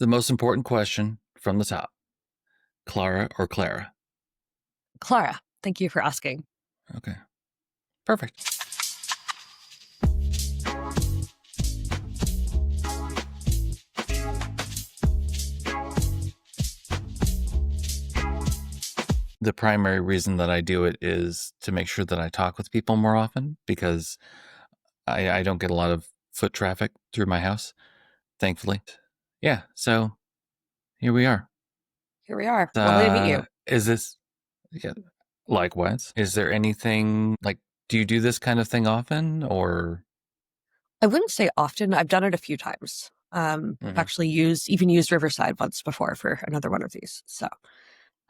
The most important question from the top. Clara or Clara? Clara, thank you for asking. Okay. Perfect. The primary reason that I do it is to make sure that I talk with people more often because I don't get a lot of foot traffic through my house, thankfully. Yeah, so here we are. Here we are. Lovely to meet you. Is this, yeah, likewise. Is there anything, like, do you do this kind of thing often or? I wouldn't say often. I've done it a few times. I've actually used Riverside once before for another one of these. So,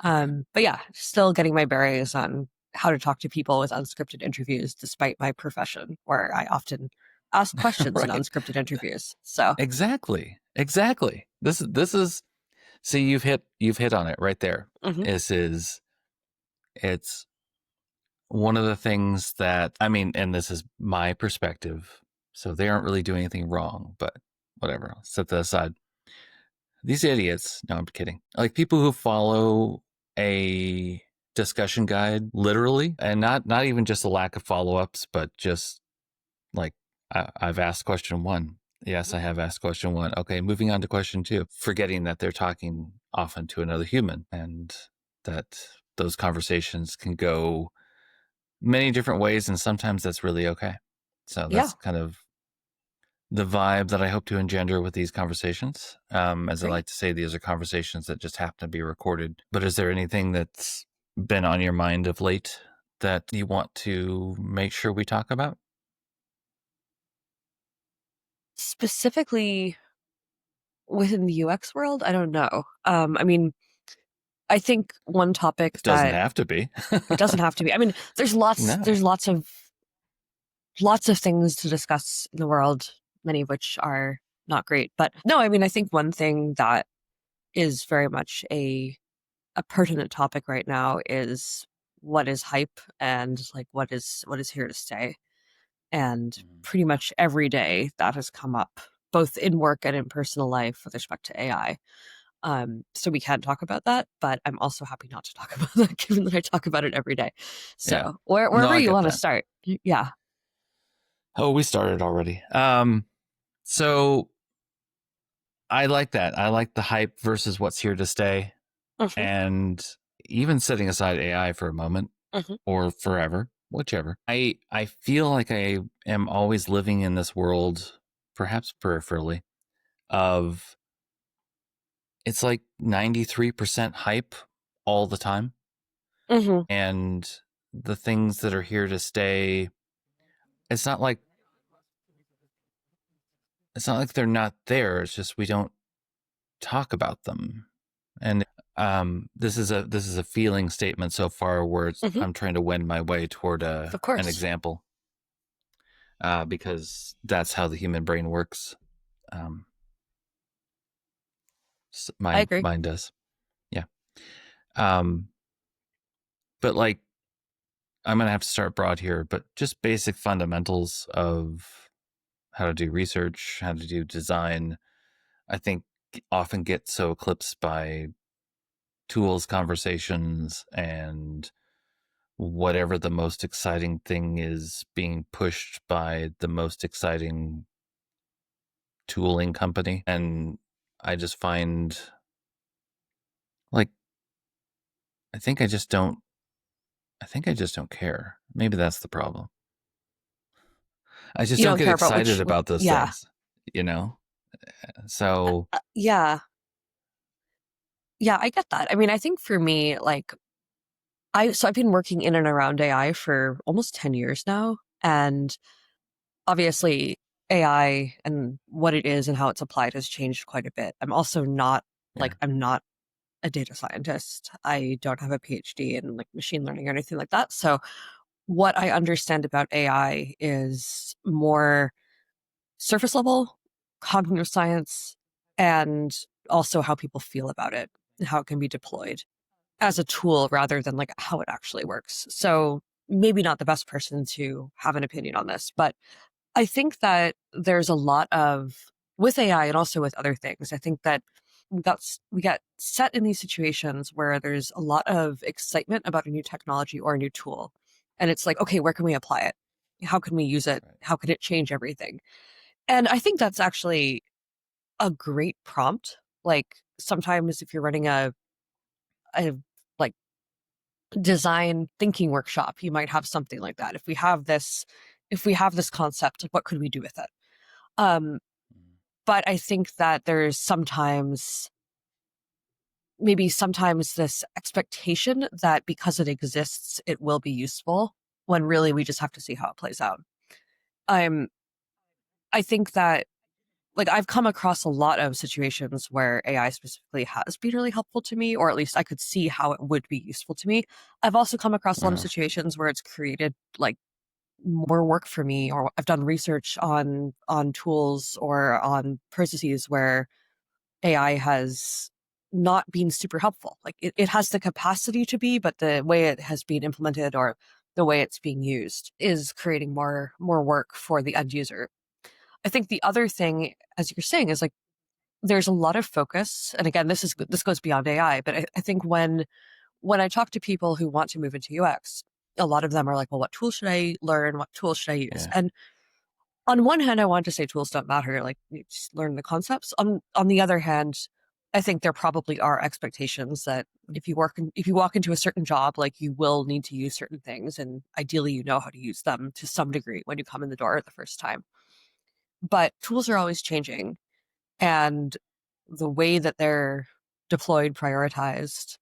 but yeah, still getting my bearings on how to talk to people with unscripted interviews, despite my profession, where I often ask questions in Right. unscripted interviews. So Exactly. This is, see, you've hit on it right there. It's one of the things that, I mean, and this is my perspective, so they aren't really doing anything wrong, but whatever, I'll set that aside. These idiots, no, I'm kidding. Like people who follow a discussion guide literally, and not even just a lack of follow-ups, but just like, I've asked question 1. Yes, I have asked question 1. Okay, moving on to question 2, forgetting that they're talking often to another human and that those conversations can go many different ways, and sometimes that's really okay. So that's kind of the vibe that I hope to engender with these conversations. As I like to say, these are conversations that just happen to be recorded. But is there anything that's been on your mind of late that you want to make sure we talk about? specifically within the UX world, I don't know. I mean, I think one topic It doesn't that have to be. it doesn't have to be. I mean, there's lots of things to discuss in the world, many of which are not great. But no, I mean, I think one thing that is very much a pertinent topic right now is what is hype and like what is here to stay. And pretty much every day that has come up, both in work and in personal life with respect to AI. So we can talk about that, but I'm also happy not to talk about that, given that I talk about it every day. So Yeah. wherever you want to that. start, yeah. Oh, we started already. So I like that. I like the hype versus what's here to stay. And even setting aside AI for a moment or forever, whichever. I feel like I am always living in this world, perhaps peripherally, of it's like 93% hype all the time. And the things that are here to stay, it's not like they're not there. It's just we don't talk about them. And this is a feeling statement so far where I'm trying to wend my way toward an example, because that's how the human brain works. I agree. Mine does. Yeah. But like, I'm going to have to start broad here, but just basic fundamentals of how to do research, how to do design, I think often get so eclipsed by tools, conversations, and whatever the most exciting thing is being pushed by the most exciting tooling company. And I just find, like, I think I just don't care. Maybe that's the problem. I just don't get excited about those things, you know? So yeah, I get that. I mean, I think for me, like, I've been working in and around AI for almost 10 years now. And obviously AI and what it is and how it's applied has changed quite a bit. I'm also not I'm not a data scientist. I don't have a PhD in like machine learning or anything like that. So what I understand about AI is more surface level cognitive science and also how people feel about it and how it can be deployed as a tool rather than like how it actually works. So maybe not the best person to have an opinion on this, but I think that there's a lot of, with AI and also with other things, I think that we got set in these situations where there's a lot of excitement about a new technology or a new tool, and it's like, okay, where can we apply it? How can we use it? Right. How can it change everything? And I think that's actually a great prompt. Like sometimes if you're running a like design thinking workshop, you might have something like that. If we have this concept, what could we do with it? Um, Mm. but I think that there's maybe sometimes this expectation that because it exists, it will be useful, when really we just have to see how it plays out. Um, I think that like I've come across a lot of situations where AI specifically has been really helpful to me, or at least I could see how it would be useful to me. I've also come across a lot of Uh, situations where it's created like more work for me, or I've done research on tools or on processes where AI has not been super helpful. Like it has the capacity to be, but the way it has been implemented or the way it's being used is creating more work for the end user. I think the other thing, as you're saying, is like there's a lot of focus, and again, this goes beyond AI, but I think when I talk to people who want to move into UX, a lot of them are like, well, what tool should I learn? What tool should I use? yeah. And on one hand, I want to say tools don't matter. Like you just learn the concepts. On the other hand, I think there probably are expectations that if you walk into a certain job, like you will need to use certain things, and ideally you know how to use them to some degree when you come in the door the first time. But tools are always changing, and the way that they're deployed, prioritized,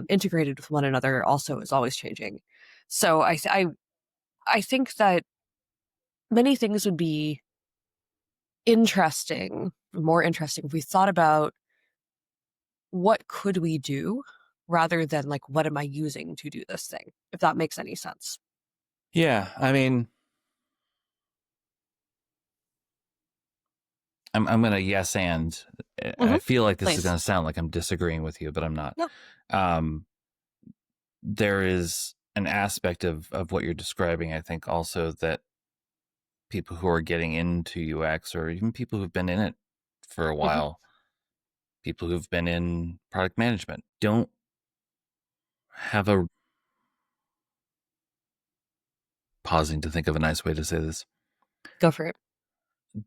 integrated with one another also is always changing. So I think that many things would be more interesting if we thought about what could we do rather than like what am I using to do this thing, if that makes any sense. Yeah. I mean, I'm gonna yes and I Mm-hmm. feel like this is Please. gonna sound like I'm disagreeing with you, but I'm not. No. Um, there is an aspect of what you're describing, I think, also that people who are getting into UX or even people who've been in it for a Mm-hmm. while, people who've been in product management, don't have a pausing to think of a nice way to say this, Go for it.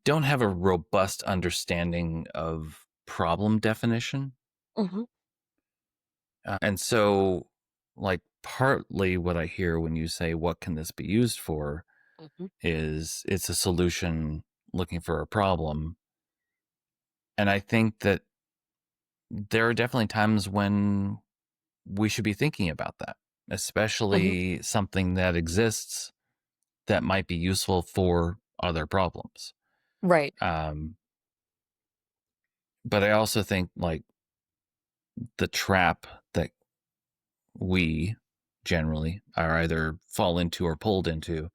don't have a robust understanding of problem definition. Mm-hmm. And so, like, partly what I hear when you say, what can this be used for, Mm-hmm. is it's a solution looking for a problem. And I think that there are definitely times when we should be thinking about that, Mm-hmm. especially something that exists that might be useful for other problems. Right. Um, but I also think like the trap that we generally are either fall into or pulled into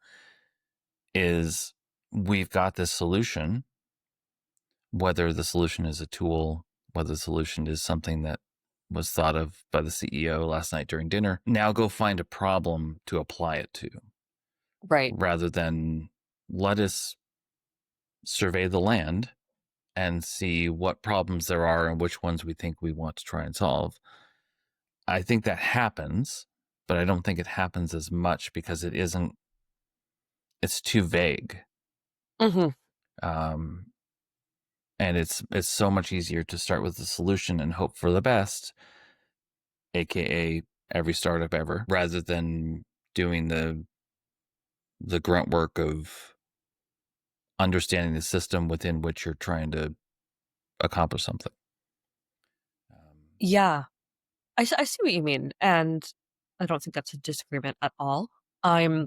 is we've got this solution, whether the solution is a tool, whether the solution is something that was thought of by the CEO last night during dinner. Now go find a problem to apply it to, Right. rather than let us survey the land and see what problems there are and which ones we think we want to try and solve. I think that happens, but I don't think it happens as much because it's too vague. Mm-hmm. Um, and it's so much easier to start with the solution and hope for the best, aka every startup ever, rather than doing the grunt work of understanding the system within which you're trying to accomplish something. Yeah. I see what you mean, and I don't think that's a disagreement at all. I'm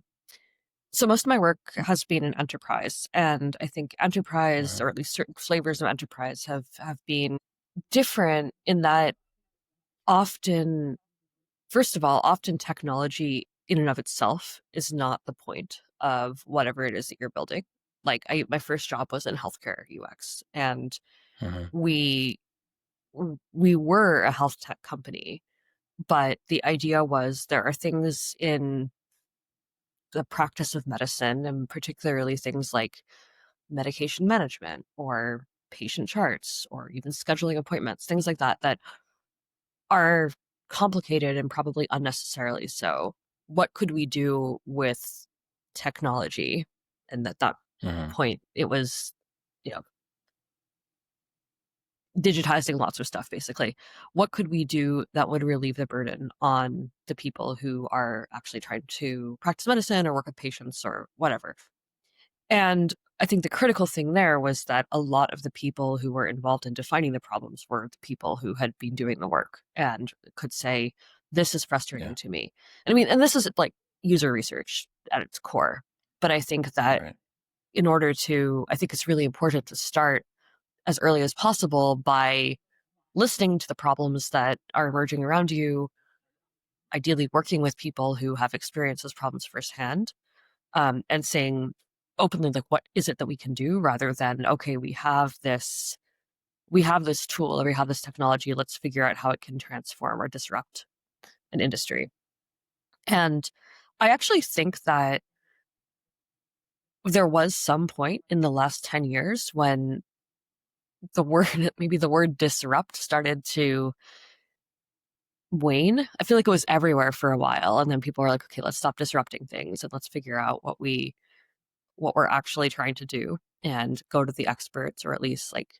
So most of my work has been in enterprise, and I think enterprise, Uh-huh. or at least certain flavors of enterprise, have been different in that often, first of all, often technology in and of itself is not the point of whatever it is that you're building. Like my first job was in healthcare UX, and Uh-huh. we we were a health tech company, but the idea was there are things in the practice of medicine, and particularly things like medication management or patient charts or even scheduling appointments, things like that, that are complicated and probably unnecessarily so. What could we do with technology? And at that Mm-hmm. point, it was, you know, digitizing lots of stuff, basically. What could we do that would relieve the burden on the people who are actually trying to practice medicine or work with patients or whatever? And I think the critical thing there was that a lot of the people who were involved in defining the problems were the people who had been doing the work and could say, this is frustrating Yeah. to me. And I mean, and this is like user research at its core. But I think that Right. I think it's really important to start as early as possible by listening to the problems that are emerging around you, ideally working with people who have experienced those problems firsthand, and saying openly, like, what is it that we can do, rather than, okay, we have this tool or we have this technology, let's figure out how it can transform or disrupt an industry. And I actually think that there was some point in the last 10 years when the word maybe the word disrupt started to wane. I feel like it was everywhere for a while, and then people were like, okay, let's stop disrupting things and let's figure out what we're actually trying to do and go to the experts, or at least like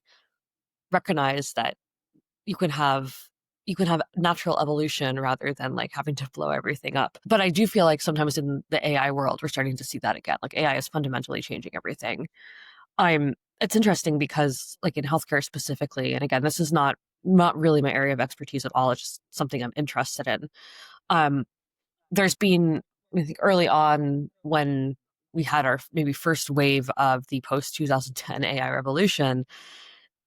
recognize that you can have you can have natural evolution rather than like having to blow everything up. But I do feel like sometimes in the AI world we're starting to see that again. Like AI is fundamentally changing everything. I'm It's interesting because like in healthcare specifically, and again, this is not really my area of expertise at all. It's just something I'm interested in. Um, there's been, I think, early on when we had our maybe first wave of the post 2010 AI revolution,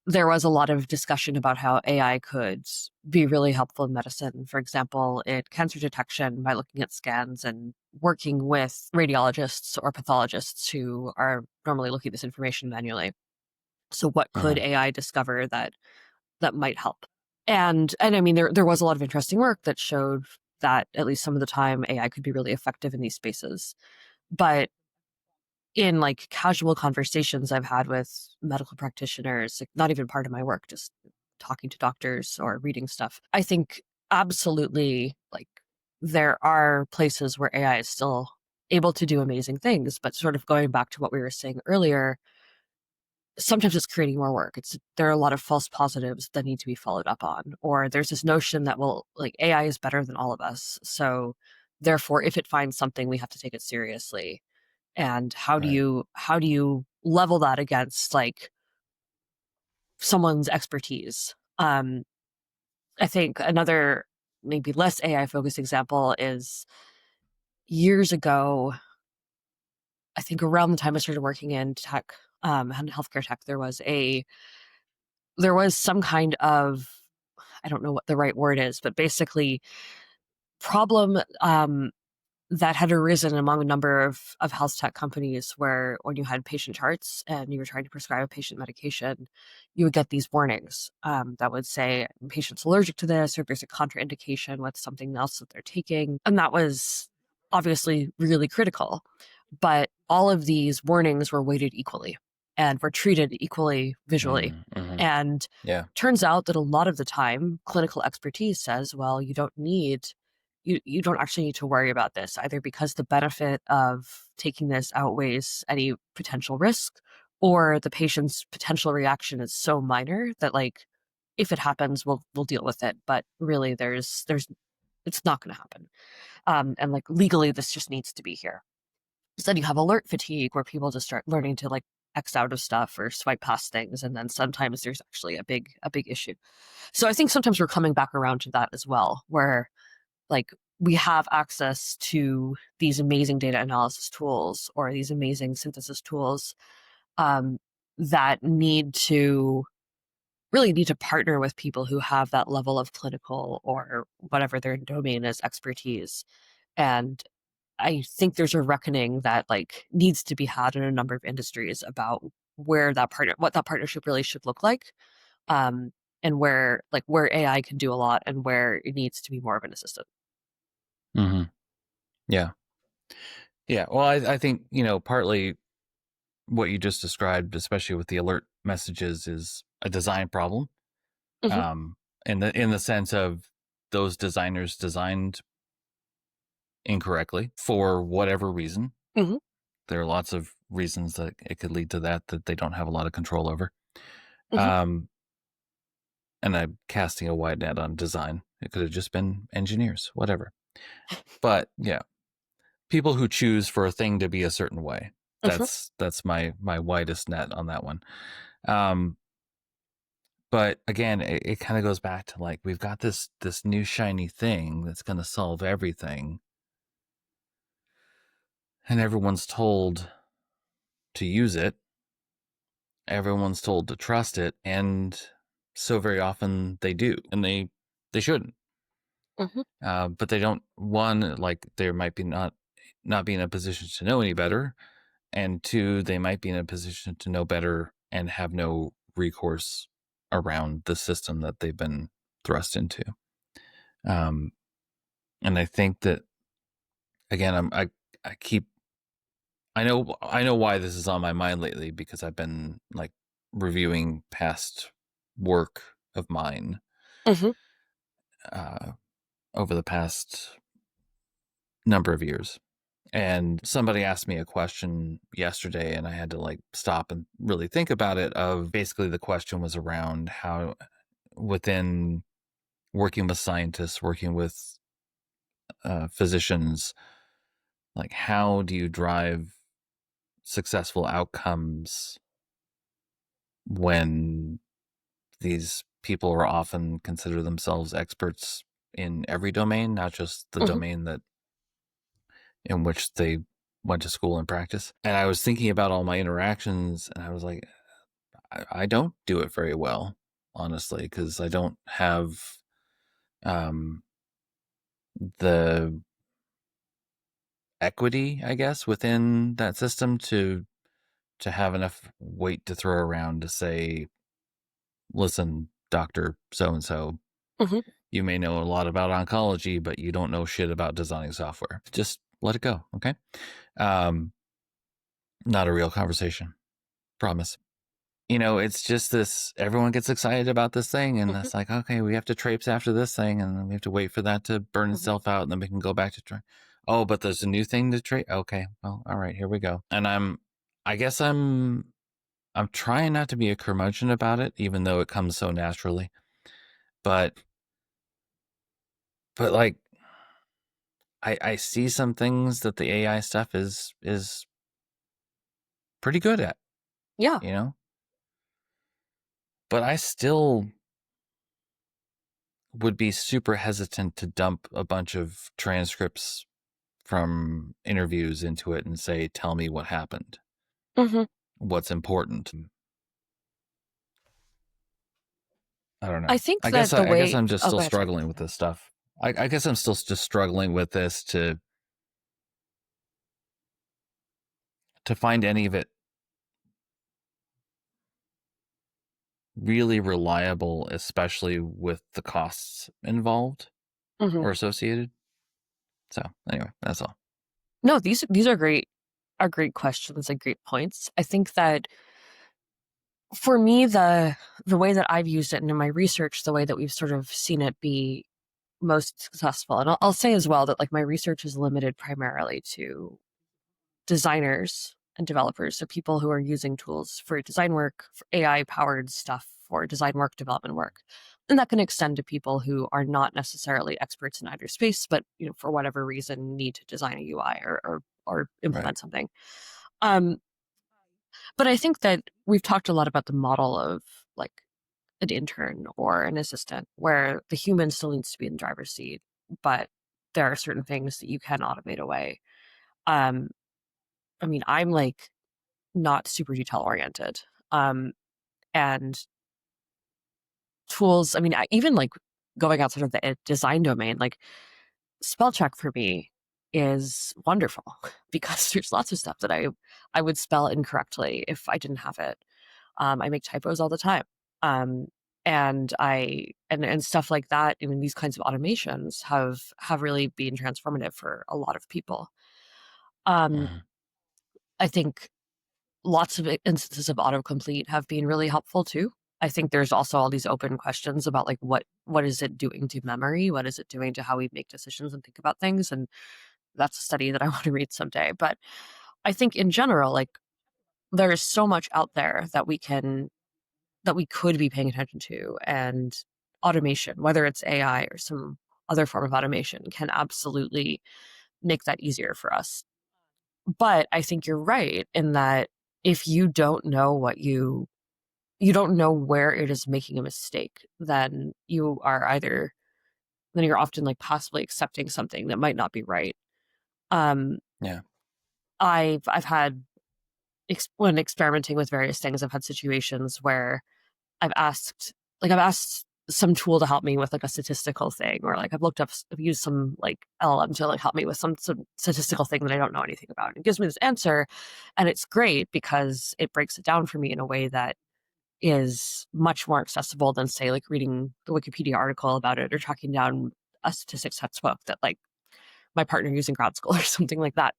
there was a lot of discussion about how AI could be really helpful in medicine. For example, in cancer detection by looking at scans and working with radiologists or pathologists who are normally looking at this information manually. So what could Mm-hmm. AI discover that might help? And I mean, there was a lot of interesting work that showed that at least some of the time AI could be really effective in these spaces. But in like casual conversations I've had with medical practitioners, like not even part of my work, just talking to doctors or reading stuff, I think absolutely like there are places where AI is still able to do amazing things, but sort of going back to what we were saying earlier, sometimes it's creating more work. There are a lot of false positives that need to be followed up on, or there's this notion that, well, like AI is better than all of us, so therefore if it finds something we have to take it seriously. And Right. how do you level that against like someone's expertise? I think another maybe less AI focused example is years ago, I think around the time I started working in tech, and healthcare tech, there was some kind of, I don't know what the right word is, but basically problem that had arisen among a number of health tech companies, where when you had patient charts and you were trying to prescribe a patient medication, you would get these warnings that would say patient's allergic to this, or there's a contraindication with something else that they're taking. And that was obviously really critical. But all of these warnings were weighted equally and were treated equally visually. Mm-hmm. And Yeah. turns out that a lot of the time, clinical expertise says, well, you don't actually need to worry about this, either because the benefit of taking this outweighs any potential risk, or the patient's potential reaction is so minor that like if it happens, we'll deal with it. But really, there's it's not going to happen. And like legally, this just needs to be here. So then you have alert fatigue, where people just start learning to like X out of stuff or swipe past things, and then sometimes there's actually a big issue. So I think sometimes we're coming back around to that as well, where like we have access to these amazing data analysis tools or these amazing synthesis tools, um, that really need to partner with people who have that level of clinical or whatever their domain is expertise. And I think there's a reckoning that like needs to be had in a number of industries about what that partnership really should look like, um, and where AI can do a lot and where it needs to be more of an assistant. Mm-hmm. Yeah. Yeah. Well, I think, partly what you just described, especially with the alert messages, is a design problem. Hmm. Um, in the sense of those designers designed incorrectly for whatever reason. Hmm. There are lots of reasons that it could lead to that they don't have a lot of control over. Hmm. Um, and I'm casting a wide net on design. It could have just been engineers, whatever. But yeah, people who choose for a thing to be a certain way. Hmm. That's my widest net on that one. Um, but again, it kind of goes back to like we've got this new shiny thing that's going to solve everything, and everyone's told to use it. Everyone's told to trust it, and so very often they do, and they shouldn't. Hmm. But they don't. One, like they might be not be in a position to know any better, and two, they might be in a position to know better and have no recourse around the system that they've been thrust into. Um, and I think that again, I keep I know why this is on my mind lately because I've been like reviewing past work of mine Hmm. uh, over the past number of years. And somebody asked me a question yesterday, and I had to like stop and really think about it. Of basically, the question was around how within working with scientists, working with physicians, like how do you drive successful outcomes when these people are often consider themselves experts in every domain, not just the Hmm. domain that in which they went to school and practice. And I was thinking about all my interactions, and I was like, I don't do it very well, honestly, because I don't have um, the equity, I guess, within that system to have enough weight to throw around to say, listen, Doctor So and So, Hmm. you may know a lot about oncology, but you don't know shit about designing software. Just let it go, okay? Um, not a real conversation, promise. You know, it's just this everyone gets excited about this thing, and Hmm. it's like, okay, we have to traipse after this thing, and then we have to wait for that to burn Hmm. itself out, and then we can go back to try. Oh, but there's a new thing to trade. Okay, well, all right, here we go. And I guess I'm trying not to be a curmudgeon about it, even though it comes so naturally. But like I see some things that the AI stuff is pretty good at, Yeah. you know? But I still would be super hesitant to dump a bunch of transcripts from interviews into it and say, tell me what happened, Hmm. what's important. I don't I know. think that the I guess way, I'm just oh, still go ahead, sorry. struggling with this stuff. I guess I'm still just struggling with this to find any of it really reliable, especially with the costs involved Hmm. or associated. So anyway, that's all. No, these are great questions and great points. I think that for me, the way that I've used it and in my research, the way that we've sort of seen it be most successful, and I'll say as well that like my research is limited primarily to designers and developers, so people who are using tools for design work, for AI powered stuff, for design work, development work. And that can extend to people who are not necessarily experts in either space, but for whatever reason need to design a UI or Right. implement something. Um, but I think that we've talked a lot about the model of like an intern or an assistant where the human still needs to be in the driver's seat, but there are certain things that you can automate away. Um, I mean, I'm like not super detail oriented. And tools, I mean, even like going outside of the design domain, like spell check for me is wonderful because there's lots of stuff that I would spell incorrectly if I didn't have it. I make typos all the time. Um, and stuff like that. I mean, these kinds of automations have really been transformative for a lot of people. Um, Mhm. I think lots of instances of autocomplete have been really helpful too. I think there's also all these open questions about like what is it doing to memory? What is it doing to how we make decisions and think about things? And that's a study that I want to read someday. But I think in general, like there is so much out there that we could be paying attention to, and automation, whether it's AI or some other form of automation, can absolutely make that easier for us. But I think you're right in that if you don't know you don't know where it is making a mistake, then then you're often like possibly accepting something that might not be right. Um, Yeah. I've had when experimenting with various things, I've had situations where I've asked some tool to help me with like a statistical thing, or like I've used some like LLM to like help me with some statistical thing that I don't know anything about. And it gives me this answer, and it's great because it breaks it down for me in a way that is much more accessible than say like reading the Wikipedia article about it or tracking down a statistics textbook that like my partner used in grad school or something like that.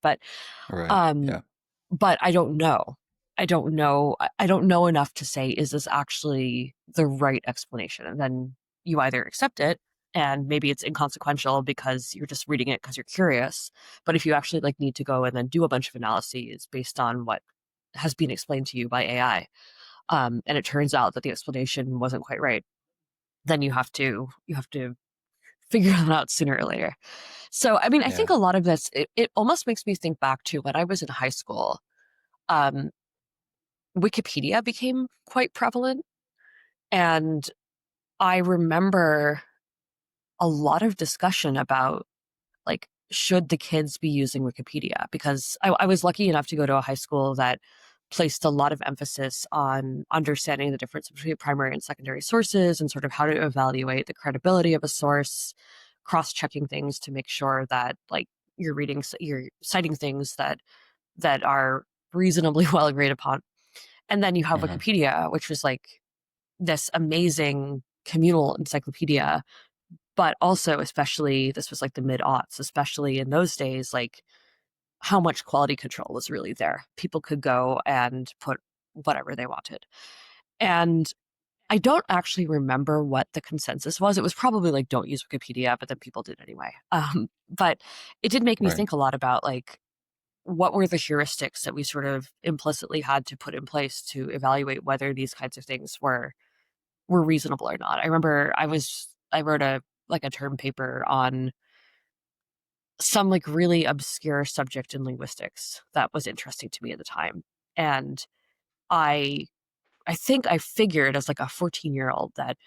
Right. Um, Yeah. but I don't know. I don't know. I don't know enough to say, is this actually the right explanation? And then you either accept it and maybe it's inconsequential because you're just reading it because you're curious. But if you actually like need to go and then do a bunch of analyses based on what has been explained to you by AI, and it turns out that the explanation wasn't quite right, then you have to figure that out sooner or later. So, I mean, I think Yeah. a lot of this, it almost makes me think back to when I was in high school. Um, Wikipedia became quite prevalent. And I remember a lot of discussion about like, should the kids be using Wikipedia? Because I was lucky enough to go to a high school that placed a lot of emphasis on understanding the difference between primary and secondary sources and sort of how to evaluate the credibility of a source, cross-checking things to make sure that like you're citing things that are reasonably well agreed upon. And then you have Hmm. Wikipedia, which was like this amazing communal encyclopedia, but also especially this was like the mid-aughts, especially in those days, like how much quality control was really there. People could go and put whatever they wanted. And I don't actually remember what the consensus was. It was probably like, don't use Wikipedia, but then people did anyway. But it did make me Right. think a lot about like, what were the heuristics that we sort of implicitly had to put in place to evaluate whether these kinds of things were reasonable or not. I remember I wrote a term paper on some like really obscure subject in linguistics that was interesting to me at the time. And I I think I figured as like a 14-year-old that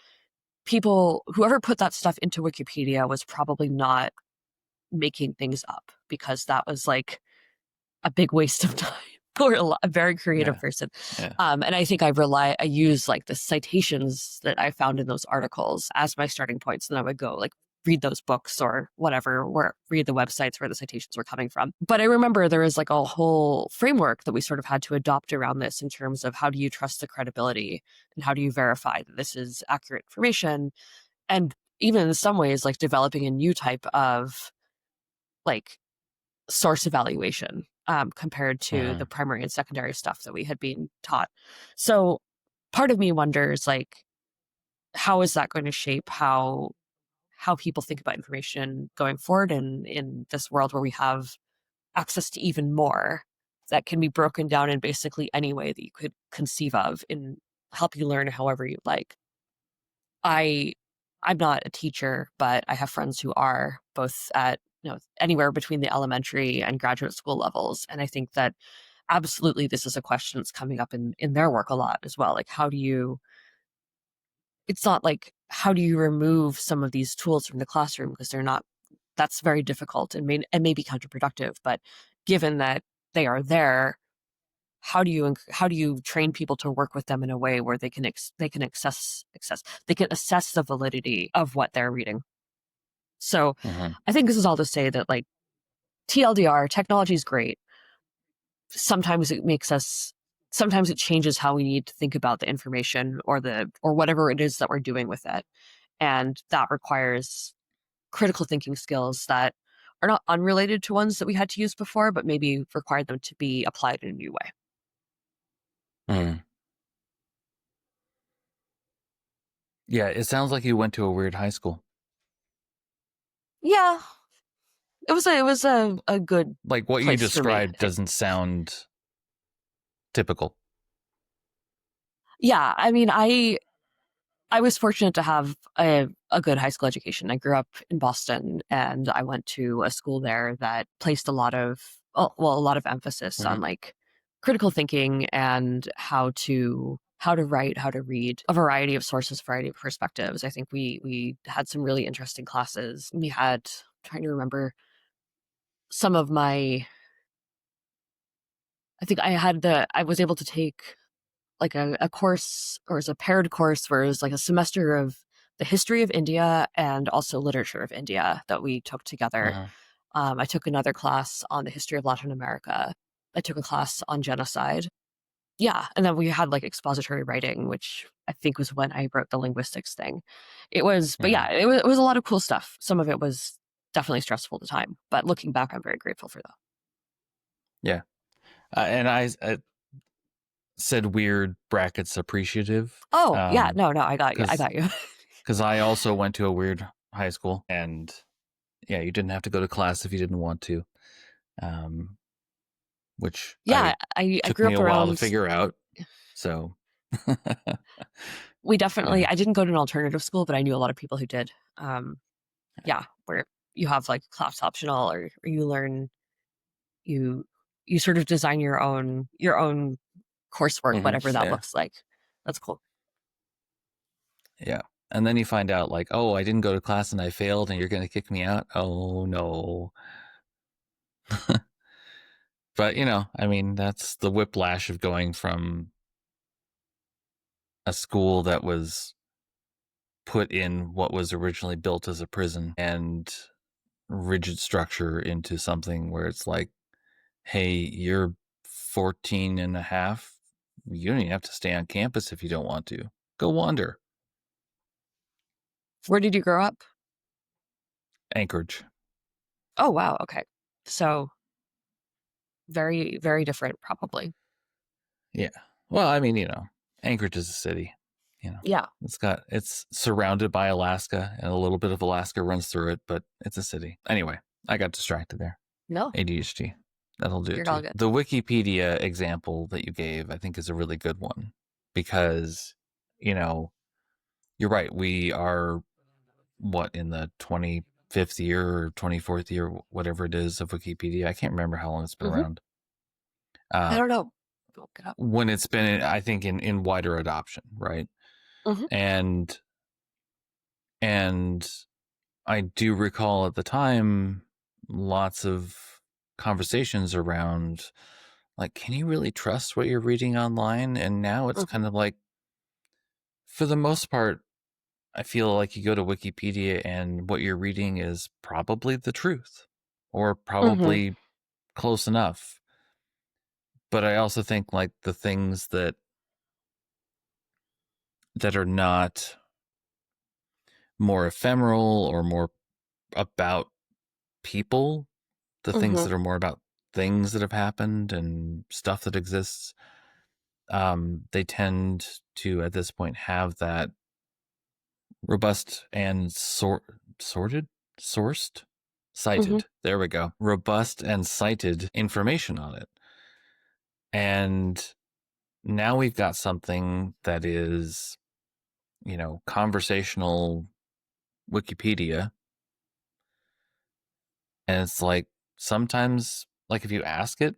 whoever put that stuff into Wikipedia was probably not making things up, because that was like a big waste of time for a very creative Yeah. person. Yeah. And I think I use like the citations that I found in those articles as my starting points. And I would go like read those books or whatever, or read the websites where the citations were coming from. But I remember there was like a whole framework that we sort of had to adopt around this in terms of how do you trust the credibility and how do you verify that this is accurate information. And even in some ways, like developing a new type of like source evaluation, compared to the Hmm. primary and secondary stuff that we had been taught. So part of me wonders, like, how is that going to shape how people think about information going forward, and in this world where we have access to even more that can be broken down in basically any way that you could conceive of and help you learn however you like. I I'm not a teacher, but I have friends who are, both at anywhere between the elementary and graduate school levels, and I think that absolutely this is a question that's coming up in their work a lot as well. Like, how do you? It's not like, how do you remove some of these tools from the classroom because they're not. That's very difficult and may be counterproductive. But given that they are there, how do you train people to work with them in a way where they can they can assess the validity of what they're reading. So Hmm. I think this is all to say that like TLDR, technology is great. Sometimes sometimes it changes how we need to think about the information or whatever it is that we're doing with it. And that requires critical thinking skills that are not unrelated to ones that we had to use before, but maybe require them to be applied in a new way. Mm. Yeah, it sounds like you went to a weird high school. Yeah, it was a good Like what you place for me, I described think. doesn't sound typical. Yeah, I mean, I was fortunate to have a good high school education. I grew up in Boston, and I went to a school there that placed a lot of, well, a lot of emphasis Mm-hmm. on like critical thinking and how to write, how to read a variety of sources, a variety of perspectives. I think we had some really interesting classes. We had, I'm trying to remember some of my. I think I was able to take like a course, or as a paired course, where it was like a semester of the history of India and also literature of India that we took together. Uh-huh. I took another class on the history of Latin America. I took a class on genocide. Yeah, and then we had like expository writing, which I think was when I wrote the linguistics thing. But Mm-hmm. yeah, it was a lot of cool stuff. Some of it was definitely stressful at the time, but looking back, I'm very grateful for that. Yeah. And I said weird brackets appreciative. Oh yeah, Um, no, I got you, I because got you. because I also went to a weird high school, and yeah, you didn't have to go to class if you didn't want to. Um, which Yeah, I I took grew me up a while to around. figure out. So, We definitely, yeah. I didn't go to an alternative school, but I knew a lot of people who did. Yeah, where you have like class optional, or you learn, you you sort of design your own coursework, Hmm. whatever that Yeah. looks like. That's cool. Yeah. And then you find out, like, oh, I didn't go to class and I failed, and you're going to kick me out. Oh, no. But, I mean, that's the whiplash of going from a school that was put in what was originally built as a prison and rigid structure into something where it's like, hey, you're 14 and a half. You don't even have to stay on campus if you don't want to. Go wander. Where did you grow up? Anchorage. Oh wow, okay. So very, very different, probably. Yeah. Well, I mean, Anchorage is a city. Yeah. It's surrounded by Alaska, and a little bit of Alaska runs through it, but it's a city. Anyway, I got distracted there. No, ADHD. That'll do it you're all too. good. The Wikipedia example that you gave, I think, is a really good one because, you know, you're right. We are what in the 25th year or 24th year, whatever it is, of Wikipedia. I can't remember how long it's been Hmm. around. I Uh, don't know. Look it up. when it's been, I think, in wider adoption, right? Hmm. And and I do recall at the time lots of conversations around like, can you really trust what you're reading online? And now it's Hmm. kind of like, for the most part, I feel like you go to Wikipedia and what you're reading is probably the truth or Hmm. probably close enough. But I also think like the things that are not more ephemeral or more about people, the things Hmm. that are more about things that have happened and stuff that exists, they tend to at this point have that robust and sourced, Hmm. cited. There we go. Robust and cited information on it. And now we've got something that is, conversational Wikipedia. And it's like sometimes, like if you ask it,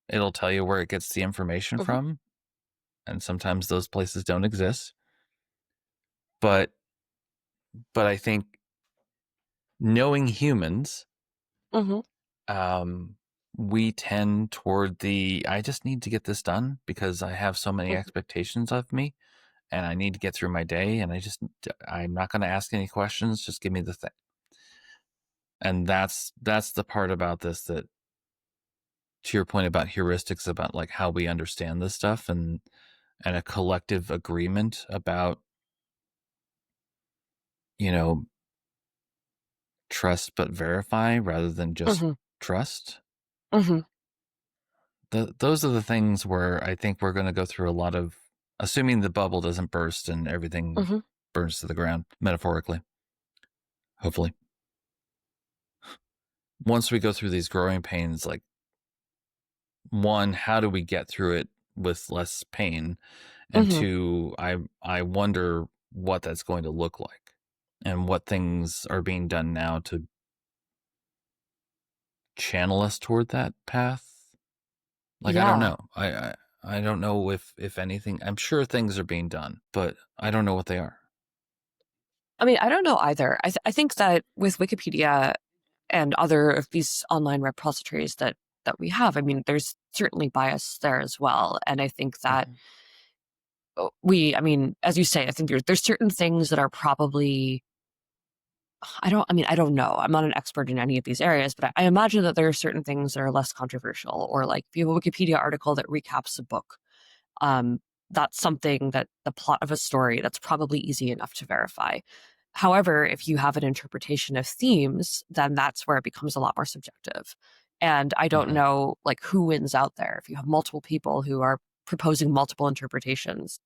it'll tell you where it gets the information Hmm. from. And sometimes those places don't exist. But I think knowing humans, Hmm. um, we tend toward the I just need to get this done because I have so many Hmm. expectations of me and I need to get through my day and I'm not going to ask any questions, just give me the thing. And that's the part about this that, to your point about heuristics, about like how we understand this stuff, and a collective agreement about, you know, trust but verify rather than just Hmm. trust. Hmm. those are the things where I think we're going to go through a lot of, assuming the bubble doesn't burst and everything Hmm. burns to the ground, metaphorically, hopefully. Once we go through these growing pains, like, one, how do we get through it with less pain? And Hmm. two, I wonder what that's going to look like and what things are being done now to channel us toward that path. Like, I don't Yeah. know. I don't know if anything. I'm sure things are being done, but I don't know what they are. I mean, I don't know either. I think that with Wikipedia and other of these online repositories that we have, I mean, there's certainly bias there as well. And I think that Mm-hmm. I mean, as you say, I think there's certain things that are probably I don't know. I'm not an expert in any of these areas, but I imagine that there are certain things that are less controversial, or like if you have a Wikipedia article that recaps a book, um, that's something that the plot of a story that's probably easy enough to verify. However, if you have an interpretation of themes, then that's where it becomes a lot more subjective. And I don't Mm-hmm. know like who wins out there. If you have multiple people who are proposing multiple interpretations,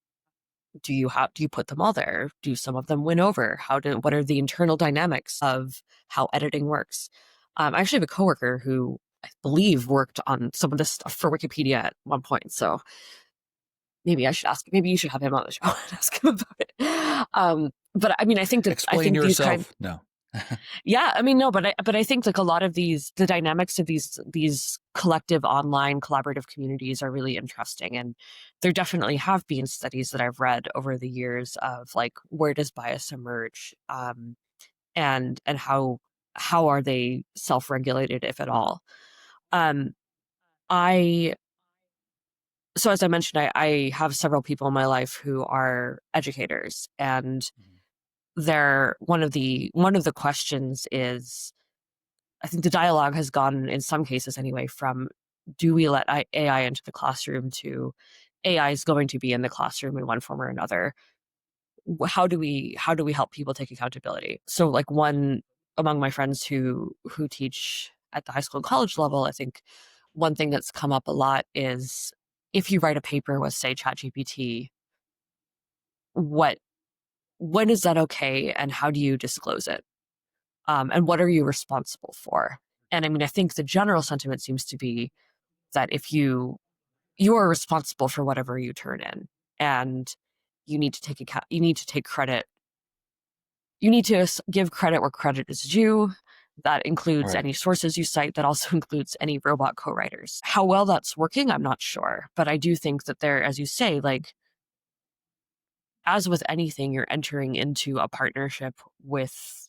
do you put them all there? Do some of them win over? What are the internal dynamics of how editing works? I actually have a coworker who I believe worked on some of this stuff for Wikipedia at one point. So maybe I should ask. Maybe you should have him on the show and ask him about it. But I mean, I Explain think these kind. yourself. No. Yeah, I mean, no, but I think like a lot of the dynamics of these collective online collaborative communities are really interesting, and there definitely have been studies that I've read over the years of like where does bias emerge, and how are they self regulated if at all. Um, I so as I mentioned, I have several people in my life who are educators, and they're one of the questions is I think the dialogue has gone, in some cases anyway, from do we let AI into the classroom to AI is going to be in the classroom in one form or another. How do we help people take accountability? So, like one among my friends who teach at the high school and college level, I think one thing that's come up a lot is if you write a paper with, say, ChatGPT, what when is that okay, and how do you disclose it? And what are you responsible for? And I mean, I think the general sentiment seems to be that if you are responsible for whatever you turn in, and you need to take credit. You need to give credit where credit is due. That includes Right. any sources you cite. That also includes any robot co-writers. How well that's working, I'm not sure, but I do think that there, as you say, like as with anything, you're entering into a partnership with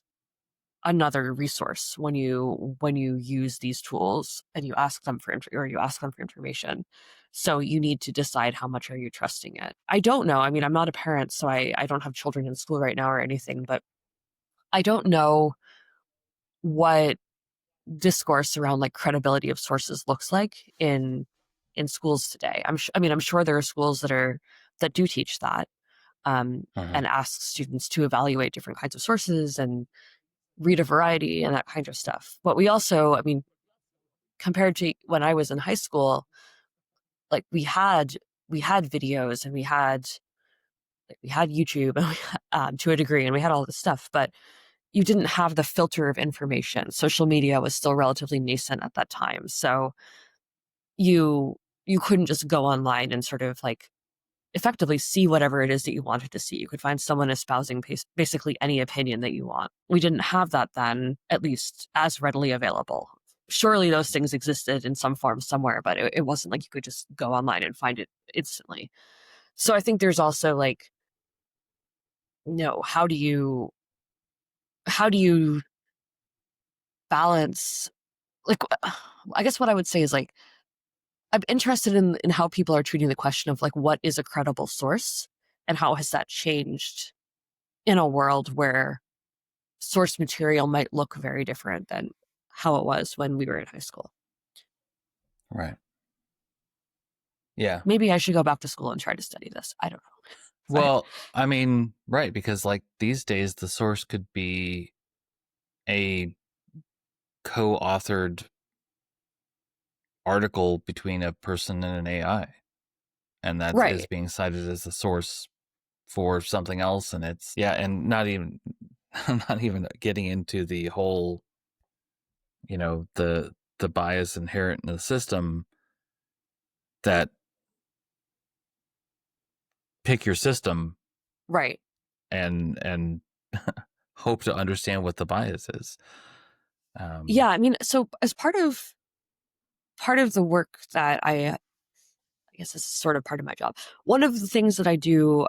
another resource when you use these tools and you ask them or you ask them for information. So you need to decide how much are you trusting it. I don't know. I mean, I'm not a parent, so I don't have children in school right now or anything, but I don't know what discourse around like credibility of sources looks like in schools today. I mean, I'm sure there are schools that do teach that, Uh-huh. and ask students to evaluate different kinds of sources and read a variety and that kind of stuff. But we also, I mean, compared to when I was in high school, like we had videos and we had YouTube and to a degree, and we had all this stuff, but you didn't have the filter of information. Social media was still relatively nascent at that time, so you you couldn't just go online and sort of like effectively see whatever it is that you wanted to see. You could find someone espousing basically any opinion that you want. We didn't have that then, at least as readily available. Surely those things existed in some form somewhere, but it wasn't like you could just go online and find it instantly. So I think there's also like, no, how do you balance like I guess what I would say is like I'm interested in how people are treating the question of like what is a credible source and how has that changed in a world where source material might look very different than how it was when we were in high school. Right. Yeah. Maybe I should go back to school and try to study this. I don't know. But Well, I mean, right, because like these days the source could be a co-authored article between a person and an AI, and that is Right. being cited as the source for something else. And it's, yeah, and not even not even getting into the whole, the bias inherent in the system, that pick your system Right. and hope to understand what the bias is. Yeah, I mean, so as part of the work that I guess this is sort of part of my job. One of the things that I do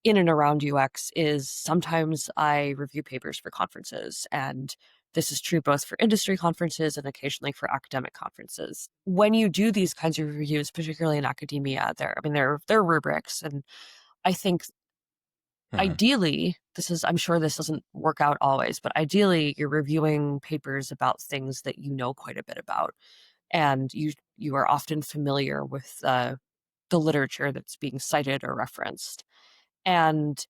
in and around UX is sometimes I review papers for conferences, and this is true both for industry conferences and occasionally for academic conferences. When you do these kinds of reviews, particularly in academia, there are rubrics, and I think Mhm. ideally, I'm sure this doesn't work out always, but ideally you're reviewing papers about things that you know quite a bit about, and you are often familiar with the literature that's being cited or referenced. And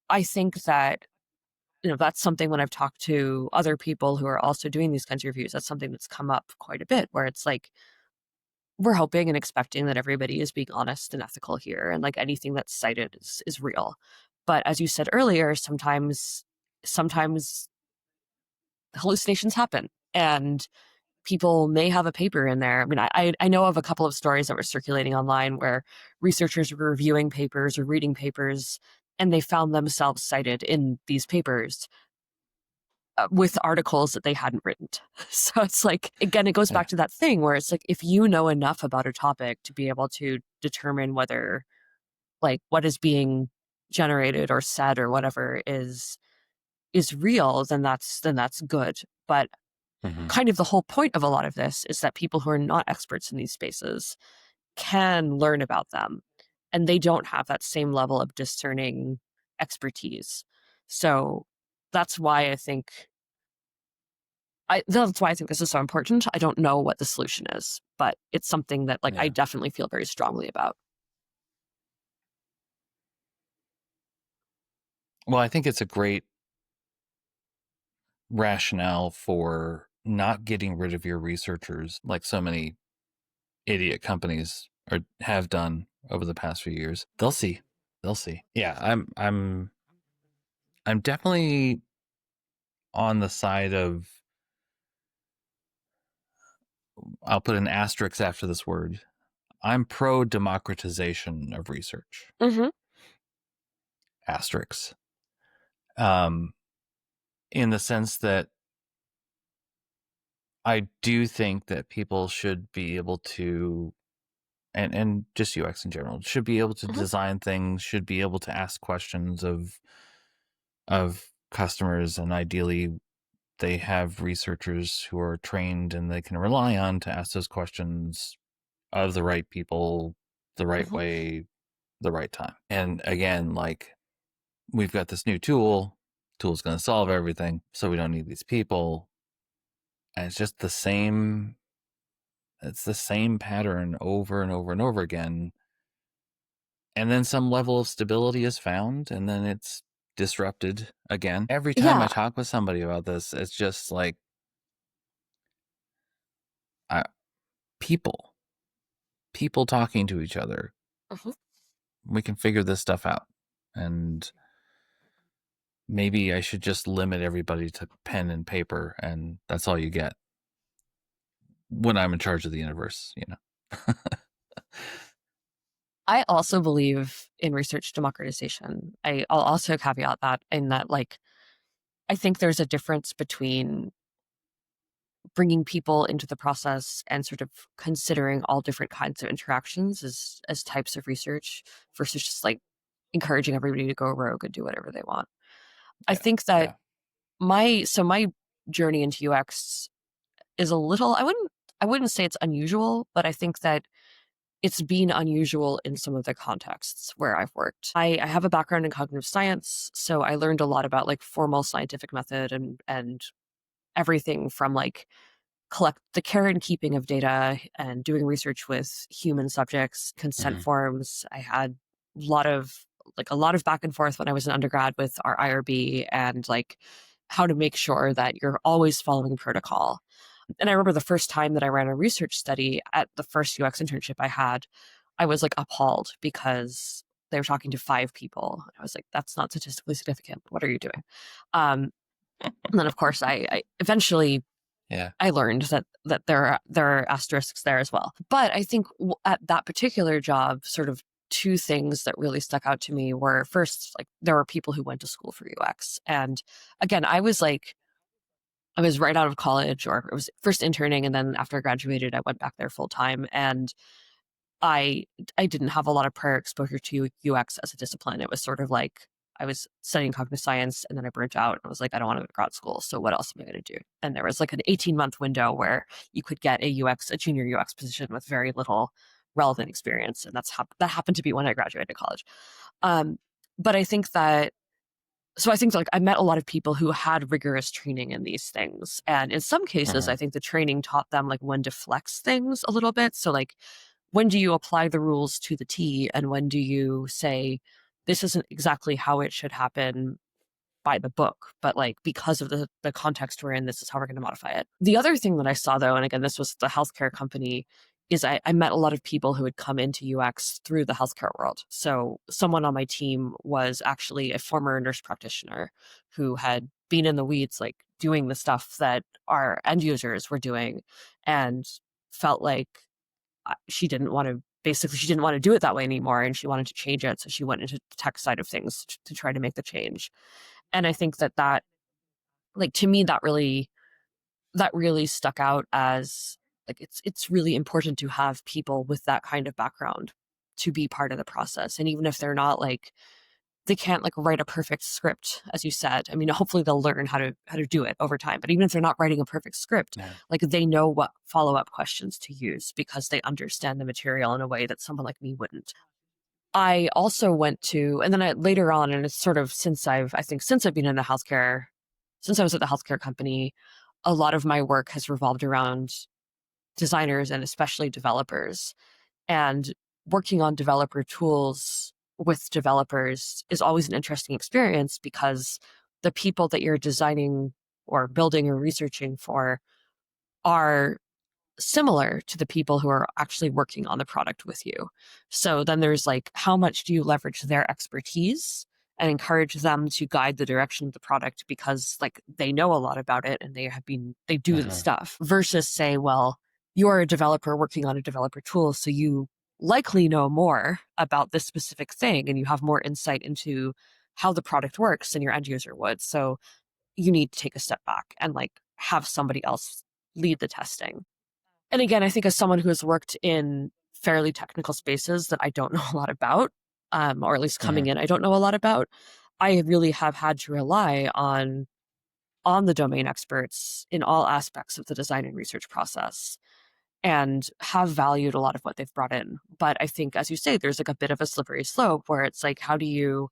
I think that, that's something when I've talked to other people who are also doing these kinds of reviews, that's something that's come up quite a bit, where it's like, we're hoping and expecting that everybody is being honest and ethical here, and like anything that's cited is real. But as you said earlier, sometimes hallucinations happen, and people may have a paper in there. I mean, I know of a couple of stories that were circulating online where researchers were reviewing papers or reading papers, and they found themselves cited in these papers with articles that they hadn't written. So it's like, again, it goes Yeah. back to that thing where it's like, if you know enough about a topic to be able to determine whether, like, what is being generated or said or whatever is real, then that's good. But Mhm. kind of the whole point of a lot of this is that people who are not experts in these spaces can learn about them, and they don't have that same level of discerning expertise. So that's why I think that's why I think this is so important. I don't know what the solution is, but it's something that, like, I Yeah. definitely feel very strongly about. Well, I think it's a great rationale for not getting rid of your researchers like so many idiot companies have done over the past few years. They'll see. They'll see. Yeah, I'm definitely on the side of, I'll put an asterisk after this word. I'm pro democratization of research. Hmm. Asterisks. Um, in the sense that I do think that people should be able to, and just UX in general, should be able to Hmm. design things, should be able to ask questions of customers, and ideally they have researchers who are trained and they can rely on to ask those questions of the right people, the right Hmm. way, the right time. And again, like, we've got this new tool's going to solve everything, so we don't need these people. And it's just it's the same pattern over and over and over again. And then some level of stability is found, and then it's disrupted again. Every time I Yeah. talk with somebody about this, it's just like, I, people, people talking to each other. Hmm. We can figure this stuff out. And maybe I should just limit everybody to pen and paper, and that's all you get when I'm in charge of the universe. I also believe in research democratization. I'll also caveat that in that, like, I think there's a difference between bringing people into the process and sort of considering all different kinds of interactions as types of research versus just like encouraging everybody to go rogue and do whatever they want. I Yeah. think that Yeah. my journey into UX is a little, I wouldn't say it's unusual, but I think that it's been unusual in some of the contexts where I've worked. I have a background in cognitive science, so I learned a lot about like formal scientific method and everything from like collect the care and keeping of data and doing research with human subjects, consent Mm-hmm. forms. I had a lot of back and forth when I was an undergrad with our IRB and like how to make sure that you're always following protocol. And I remember the first time that I ran a research study at the first UX internship I had, I was like appalled because they were talking to 5 people. I was like, that's not statistically significant. What are you doing? And then of course I eventually Yeah. I learned that there are asterisks there as well. But I think at that particular job, sort of two things that really stuck out to me were, first, like, there were people who went to school for UX. And again, I was right out of college, or I was first interning, and then after I graduated, I went back there full time. And I I didn't have a lot of prior exposure to UX as a discipline. It was sort of like I was studying cognitive science, and then I burnt out and I was like, I don't want to go to grad school. So what else am I going to do? And there was like an 18-month window where you could get a junior UX position with very little relevant experience. And that happened to be when I graduated college. Um, but I think like I met a lot of people who had rigorous training in these things. And in some cases, Mm-hmm. I think the training taught them like when to flex things a little bit. So like, when do you apply the rules to the T, and when do you say this isn't exactly how it should happen by the book, but like because of the context we're in, this is how we're going to modify it. The other thing that I saw, though, and again, this was the healthcare company, is I met a lot of people who had come into UX through the healthcare world. So someone on my team was actually a former nurse practitioner who had been in the weeds, like doing the stuff that our end users were doing, and felt like she didn't want to do it that way anymore, and she wanted to change it. So she went into the tech side of things to try to make the change. And I think that like, to me, that really stuck out as like, it's really important to have people with that kind of background to be part of the process. And even if they're not like, they can't like write a perfect script, as you said. I mean, hopefully they'll learn how to do it over time. But even if they're not writing a perfect script, Yeah. like, they know what follow-up questions to use because they understand the material in a way that someone like me wouldn't. I also went to, and then later on, and it's sort of since I've been in the healthcare, since I was at the healthcare company, a lot of my work has revolved around designers and especially developers. And working on developer tools with developers is always an interesting experience because the people that you're designing or building or researching for are similar to the people who are actually working on the product with you. So then there's like, how much do you leverage their expertise and encourage them to guide the direction of the product because like they know a lot about it and they do the Uh-huh. stuff, versus say, well, you're a developer working on a developer tool, so you likely know more about this specific thing and you have more insight into how the product works than your end user would. So you need to take a step back and like have somebody else lead the testing. And again, I think as someone who has worked in fairly technical spaces that I don't know a lot about, or at least Mm-hmm. coming in, I don't know a lot about, I really have had to rely on the domain experts in all aspects of the design and research process, and have valued a lot of what they've brought in. But I think, as you say, there's like a bit of a slippery slope where it's like, how do you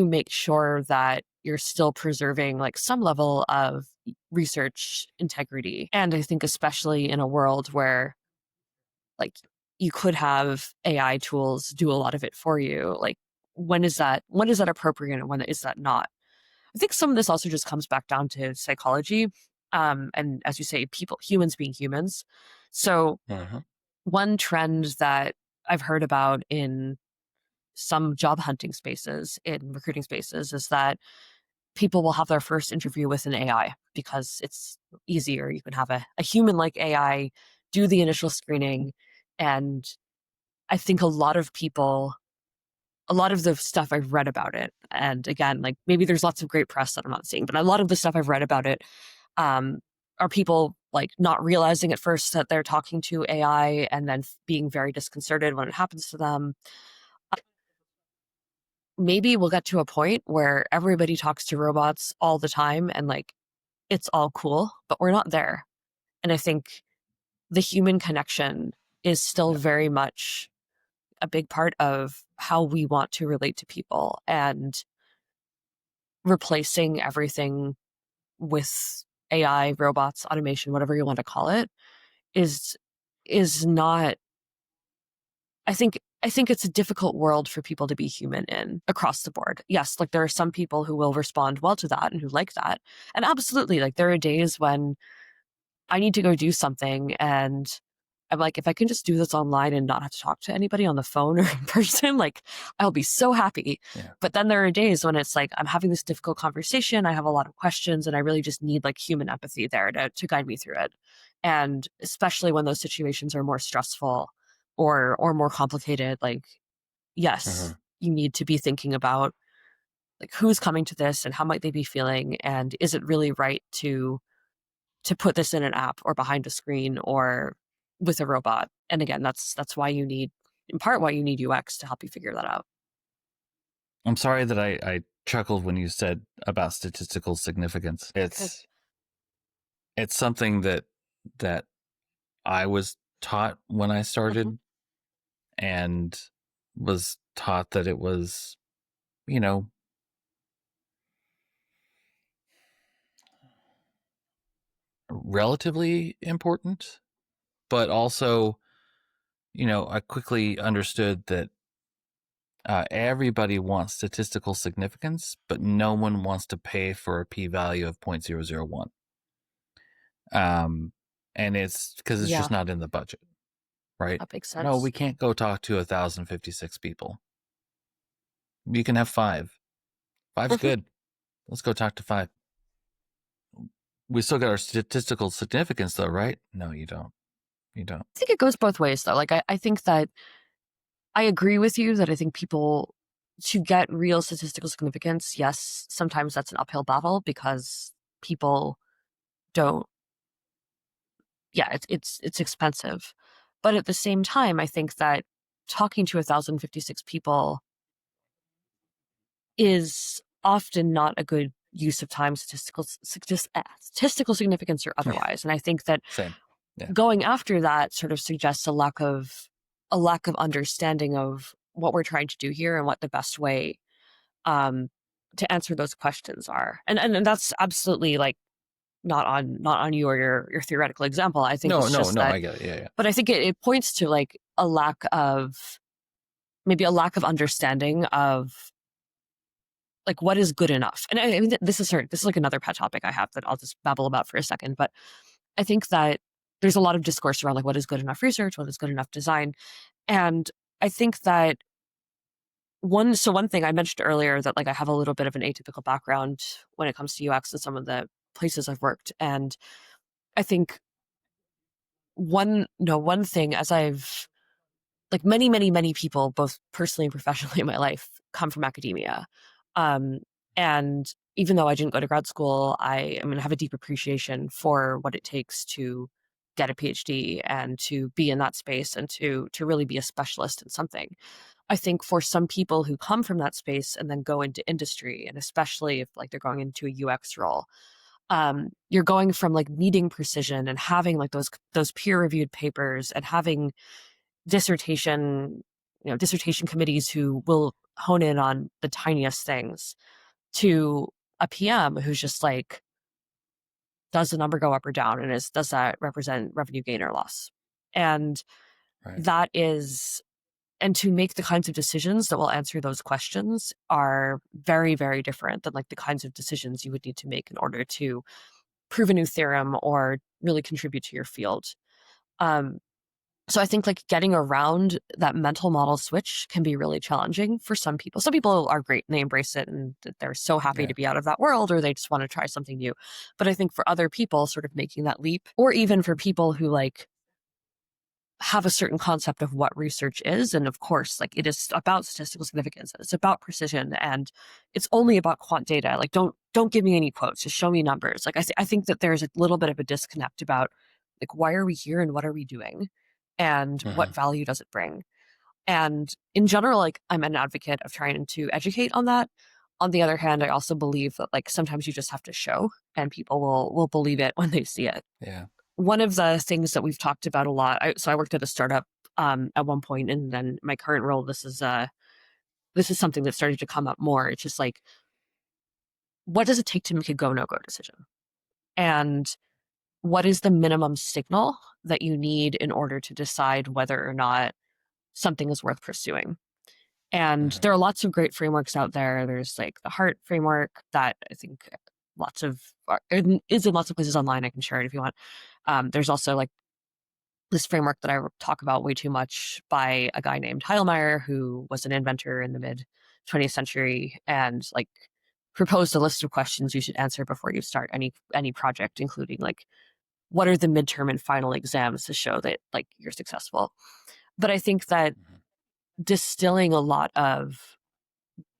make sure that you're still preserving like some level of research integrity? And I think especially in a world where like you could have AI tools do a lot of it for you, like, when is that appropriate and when is that not? I think some of this also just comes back down to psychology. And as you say, humans being humans. So Uh-huh. one trend that I've heard about in some job hunting spaces, in recruiting spaces, is that people will have their first interview with an AI because it's easier. You can have a human like AI do the initial screening. And I think a lot of the stuff I've read about it, and again, like, maybe there's lots of great press that I'm not seeing, but a lot of the stuff I've read about it um, are people like not realizing at first that they're talking to AI and then being very disconcerted when it happens to them. Maybe we'll get to a point where everybody talks to robots all the time and like it's all cool, but we're not there. And I think the human connection is still Yeah. very much a big part of how we want to relate to people, and replacing everything with AI, robots, automation, whatever you want to call it, is not. I think it's a difficult world for people to be human in across the board. Yes, like there are some people who will respond well to that and who like that. And absolutely, like there are days when I need to go do something, and I'm like, if I can just do this online and not have to talk to anybody on the phone or in person, like, I'll be so happy. Yeah. But then there are days when it's like I'm having this difficult conversation, I have a lot of questions, and I really just need like human empathy there to guide me through it. And especially when those situations are more stressful or more complicated, like, yes, Uh-huh. you need to be thinking about like who's coming to this and how might they be feeling, and is it really right to put this in an app or behind a screen or with a robot. And again, that's why you need, in part, why you need UX to help you figure that out. I'm sorry that I chuckled when you said about statistical significance. Okay. It's something that I was taught when I Mhm. started, and was taught that it was, you know, relatively important, but also, I quickly understood that everybody wants statistical significance, but no one wants to pay for a p-value of 0.001. And it's because it's Yeah, just not in the budget, right? that makes No, we sense. can't go talk to 1,056 people. You can have five. Five's Mhm. good. Let's go talk to five. We still got our statistical significance, though, right? No, you don't. You don't. I think it goes both ways, though. Like, I think that I agree with you that I think people, to get real statistical significance, yes, sometimes that's an uphill battle because people don't, yeah, it's expensive. But at the same time, I think that talking to 1,056 people is often not a good use of time, statistical significance or Yeah, otherwise. And I think that same. Yeah. going after that sort of suggests a lack of understanding of what we're trying to do here and what the best way um, to answer those questions are. And that's absolutely like not on you or your theoretical example. I think No, it's no, just no. that, I get it. Yeah, yeah. but I think it points to like maybe a lack of understanding of like what is good enough. And I mean, this is like another pet topic I have that I'll just babble about for a second. But I think that there's a lot of discourse around like what is good enough research, what is good enough design. And I think that one thing I mentioned earlier, that like I have a little bit of an atypical background when it comes to UX and some of the places I've worked. And I think one thing, as I've like many people, both personally and professionally in my life, come from academia. Um, and even though I didn't go to grad school, I am going to have a deep appreciation for what it takes to get a PhD and to be in that space and to really be a specialist in something. I think for some people who come from that space and then go into industry, and especially if like they're going into a UX role, you're going from like needing precision and having like those peer reviewed papers and having dissertation dissertation committees who will hone in on the tiniest things, to a PM who's just like, does the number go up or down, and does that represent revenue gain or loss? And Right. that is, and to make the kinds of decisions that will answer those questions are very, very different than like the kinds of decisions you would need to make in order to prove a new theorem or really contribute to your field. Um, So I think like getting around that mental model switch can be really challenging for some people. Some people are great and they embrace it and they're so happy Yeah. to be out of that world, or they just want to try something new. But I think for other people, sort of making that leap, or even for people who like have a certain concept of what research is, and of course, like it is about statistical significance, it's about precision, and it's only about quant data. Like don't give me any quotes, just show me numbers. Like I think that there's a little bit of a disconnect about like why are we here and what are we doing and Uh-huh. what value does it bring. And in general, like I'm an advocate of trying to educate on that. On the other hand, I also believe that like sometimes you just have to show and people will believe it when they see it. Yeah. One of the things that we've talked about a lot, so I worked at a startup at one point, and then my current role, this is something that started to come up more. It's just like, what does it take to make a go no go decision, and what is the minimum signal that you need in order to decide whether or not something is worth pursuing. And Uh-huh. there are lots of great frameworks out there. There's like the heart framework that I think lots of is in lots of places online. I can share it if you want. There's also like this framework that I talk about way too much by a guy named Heilmeyer, who was an inventor in the mid 20th century, and like proposed a list of questions you should answer before you start any project, including like what are the midterm and final exams to show that like you're successful. But I think that Mhm. distilling a lot of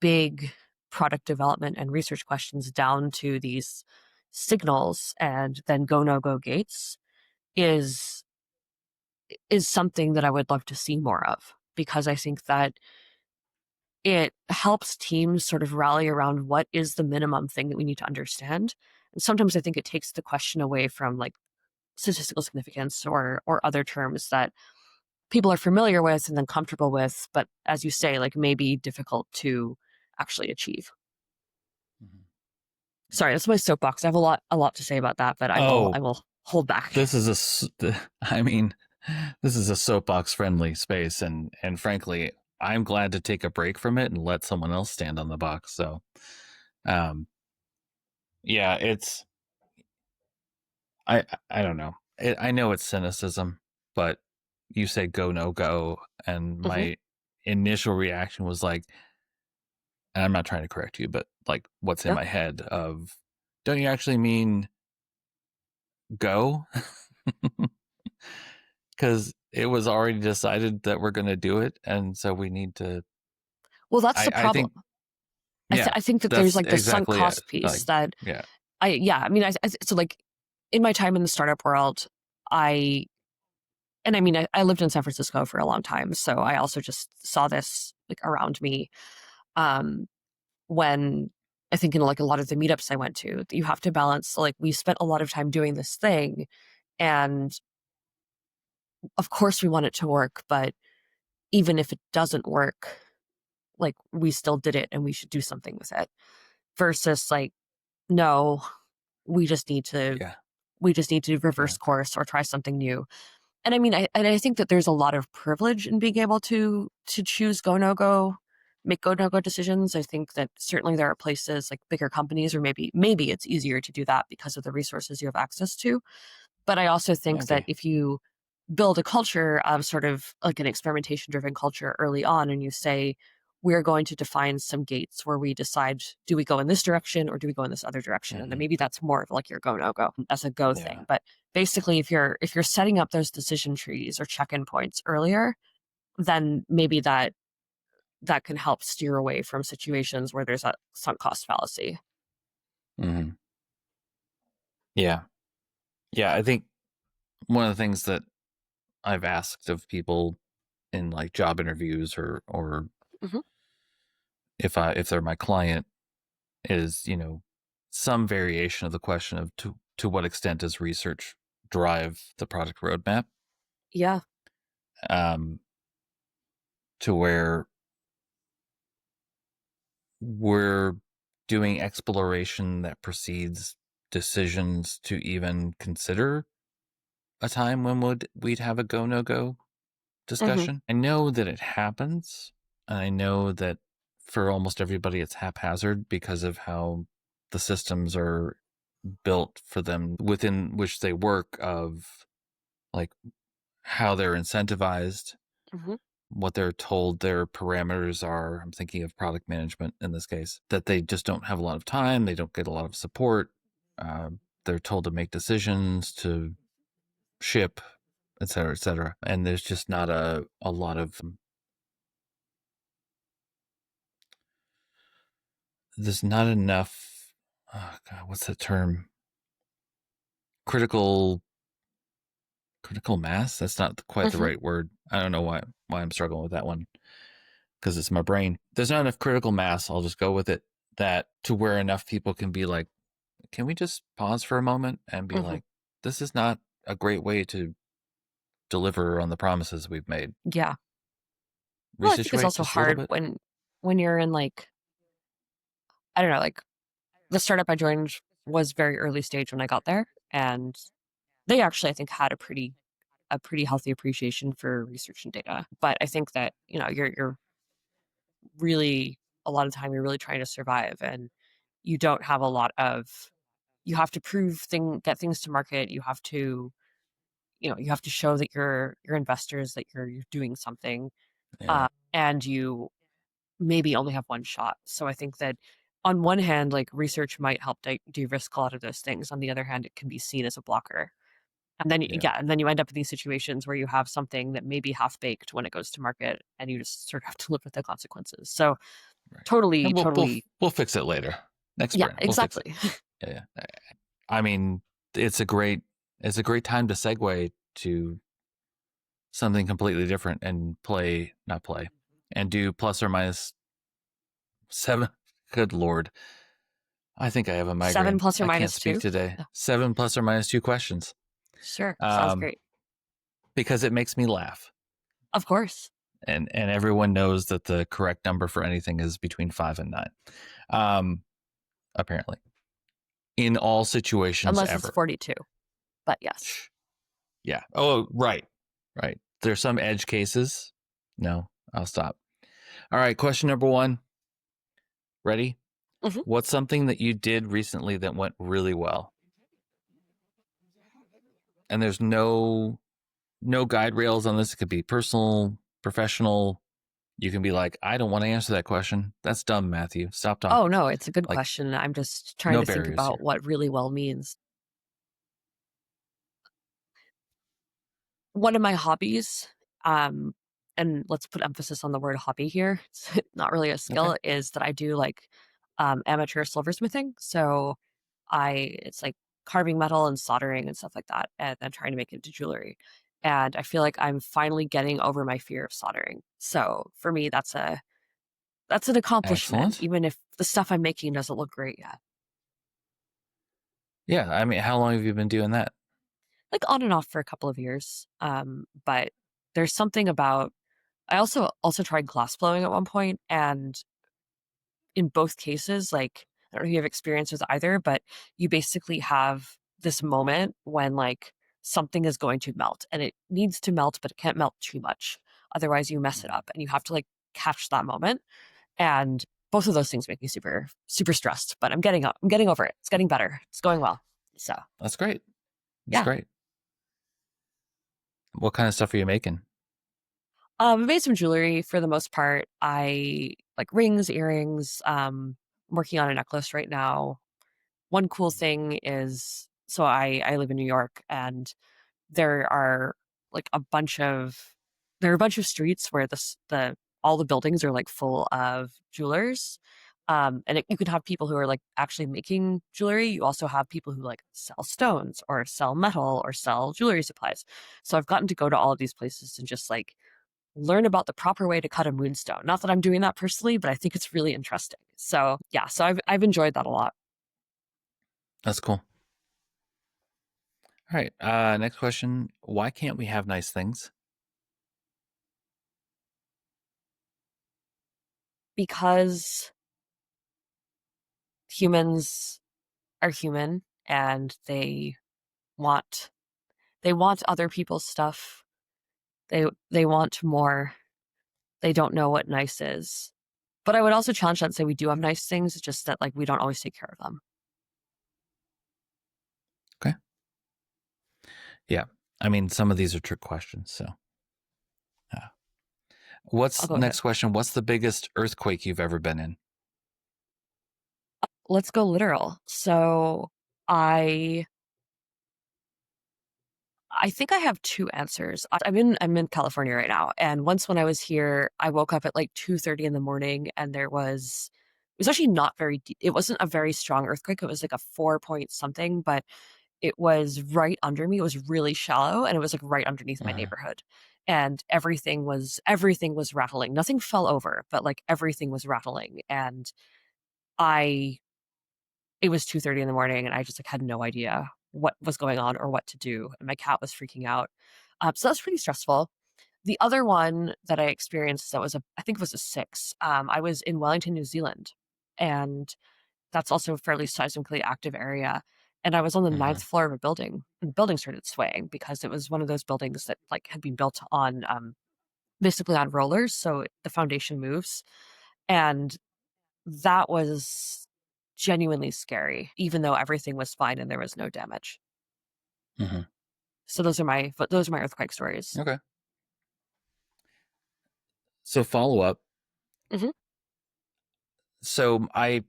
big product development and research questions down to these signals and then go no go gates is something that I would love to see more of, because I think that it helps teams sort of rally around what is the minimum thing that we need to understand. And sometimes I think it takes the question away from like statistical significance or other terms that people are familiar with and then comfortable with, but as you say, like maybe difficult to actually achieve. Mhm. Sorry, that's my soapbox. I have a lot to say about that, but I Oh, will hold back. this is I mean, this is a soapbox friendly space, and frankly, I'm glad to take a break from it and let someone else stand on the box. So, um, yeah, it's I don't know. I know it's cynicism, but you said go no go, and Hmm. my initial reaction was like, and I'm not trying to correct you, but like, what's in Yeah. my head of, don't you actually mean go? Because it was already decided that we're going to do it, and so we need to. Well, that's the I problem. think, yeah, I think that there's that's like the sunk exactly it. cost piece Like, that yeah, yeah, I mean, so like in my time in the startup world, I, and I mean, I lived in San Francisco for a long time. So I also just saw this like around me. Um, when I think in like a lot of the meetups I went to, you have to balance, like, we spent a lot of time doing this thing. And of course we want it to work, but even if it doesn't work, like we still did it and we should do something with it versus like, no, we just need to, yeah, yeah. reverse course or try something new. And I mean, I think that there's a lot of privilege in being able to choose go no go, make go no go decisions. I think that certainly there are places like bigger companies, or maybe it's easier to do that because of the resources you have access to. But I also think that Okay. if you build a culture of sort of like an experimentation driven culture early on, and you say, we're going to define some gates where we decide, do we go in this direction or do we go in this other direction? And then Hmm. maybe that's more of like your go no go as a go Yeah, thing. But basically, if you're setting up those decision trees or check-in points earlier, then maybe that can help steer away from situations where there's a sunk cost fallacy. hmm, yeah, yeah. I think one of the things that I've asked of people in like job interviews, or Hmm. if they're my client, is, some variation of the question of, to what extent does research drive the product roadmap, Yeah. um, to where we're doing exploration that precedes decisions to even consider a time when we'd have a go no go Hmm. discussion. I know that it happens, and I know that for almost everybody it's haphazard because of how the systems are built for them within which they work, of like how they're incentivized, Hmm. what they're told their parameters are. I'm thinking of product management in this case, that they just don't have a lot of time, they don't get a lot of support. Uh, they're told to make decisions, to ship, et cetera, et cetera. And there's just not a lot of, there's not enough, oh God, what's the term? Critical critical mass? That's not quite the Hmm. right word. I don't know why I'm struggling with that one, because it's my brain. There's not enough critical mass, I'll just go with it, that to where enough people can be like, can we just pause for a moment and be Hmm. like, this is not a great way to deliver on the promises we've made. Yeah. Well, I think it's Resituate also just a little hard bit. when you're in like, I don't know, like the startup I joined was very early stage when I got there, and they actually I think had a pretty healthy appreciation for research and data. But I think that you're really, a lot of the time you're really trying to survive, and you don't have a lot of you have to get things to market. You have to, you have to show that your investors that you're doing something, Yeah. and you maybe only have one shot. So I think that on one hand, like research might help de-risk a lot of those things. On the other hand, it can be seen as a blocker. And then, Yeah. yeah, and then you end up in these situations where you have something that may be half baked when it goes to market, and you just sort of have to live with the consequences. So Right. totally, And totally, we'll fix it later. Next yeah, sprint, we'll fix it. exactly. Yeah. Yeah. I mean, it's a great time to segue to something completely different and not play, and do plus or minus seven. Good Lord. I think I have a Seven migraine. plus or I can't minus speak two. today. Yeah, 7 plus or minus 2 questions. sure, sounds Um, great. because it makes me laugh. Of course, And everyone knows that the correct number for anything is between 5 and 9. Um, apparently. In all situations unless it's ever. 42. But yes. Yeah. Oh, right. Right. There's some edge cases. No, I'll stop. All right, question number 1. Ready? Mhm. What's something that you did recently that went really well? And there's no guide rails on this. It could be personal, professional. You can be like, I don't want to answer that question. That's dumb, Matthew. Stop Oh talking. no, it's a good Like, question. I'm just trying no to think barriers about here. what really well means. One of my hobbies, um, and let's put emphasis on the word hobby here, it's not really a Okay. skill, is that I do like amateur silversmithing. So it's like carving metal and soldering and stuff like that, and then trying to make it into jewelry. And I feel like I'm finally getting over my fear of soldering. So for me, that's an accomplishment, Excellent. even if the stuff I'm making doesn't look great yet. Yeah. I mean, how long have you been doing that? Like on and off for a couple of years. But there's something about I also tried glass blowing at one point, and in both cases, like I don't know if you have experience with either, but you basically have this moment when like something is going to melt and it needs to melt, but it can't melt too much. Otherwise you mess it up and you have to like catch that moment. And both of those things make me super, super stressed, but I'm getting over it. It's getting better. It's going well. So That's great. That's yeah. great. What kind of stuff are you making? I made some jewelry for the most part. I like rings, earrings. I'm working on a necklace right now. One cool thing is, so I live in New York, and there are like a bunch of streets where the all the buildings are like full of jewelers. You can have people who are like actually making jewelry. You also have people who like sell stones or sell metal or sell jewelry supplies. So I've gotten to go to all of these places and just like learn about the proper way to cut a moonstone. Not that I'm doing that personally, but I think it's really interesting. So yeah, so I've enjoyed that a lot. That's cool. All right. Next question. Why can't we have nice things? Because humans are human, and want they want other people's stuff. They want more. They don't know what nice is. But I would also challenge that and say we do have nice things, it's just that like we don't always take care of them. Okay. Yeah. I mean, some of these are trick questions. So, yeah. I'll What's go ahead. next question? What's the biggest earthquake you've ever been in? Let's go literal. So I I think I have two answers. I'm in California right now, and once when I was here, I woke up at like 2:30 in the morning, and it was actually not very deep. It wasn't a very strong earthquake. It was like a 4 point something, but it was right under me. It was really shallow, and it was like right underneath my Uh, neighborhood. And everything was rattling. Nothing fell over, but like everything was rattling. And I it was 2:30 in the morning, and I just like had no idea what was going on or what to do. And my cat was freaking out. So that's pretty stressful. The other one that I experienced that was I think it was a 6. I was in Wellington, New Zealand, and that's also a fairly seismically active area. And I was on the uh-huh. ninth floor of a building, and the building started swaying because it was one of those buildings that like had been built on basically on rollers, so the foundation moves. And that was genuinely scary, even though everything was fine and there was no damage. Mm-hmm. So those are my earthquake stories. Okay. So follow up. Hmm. So I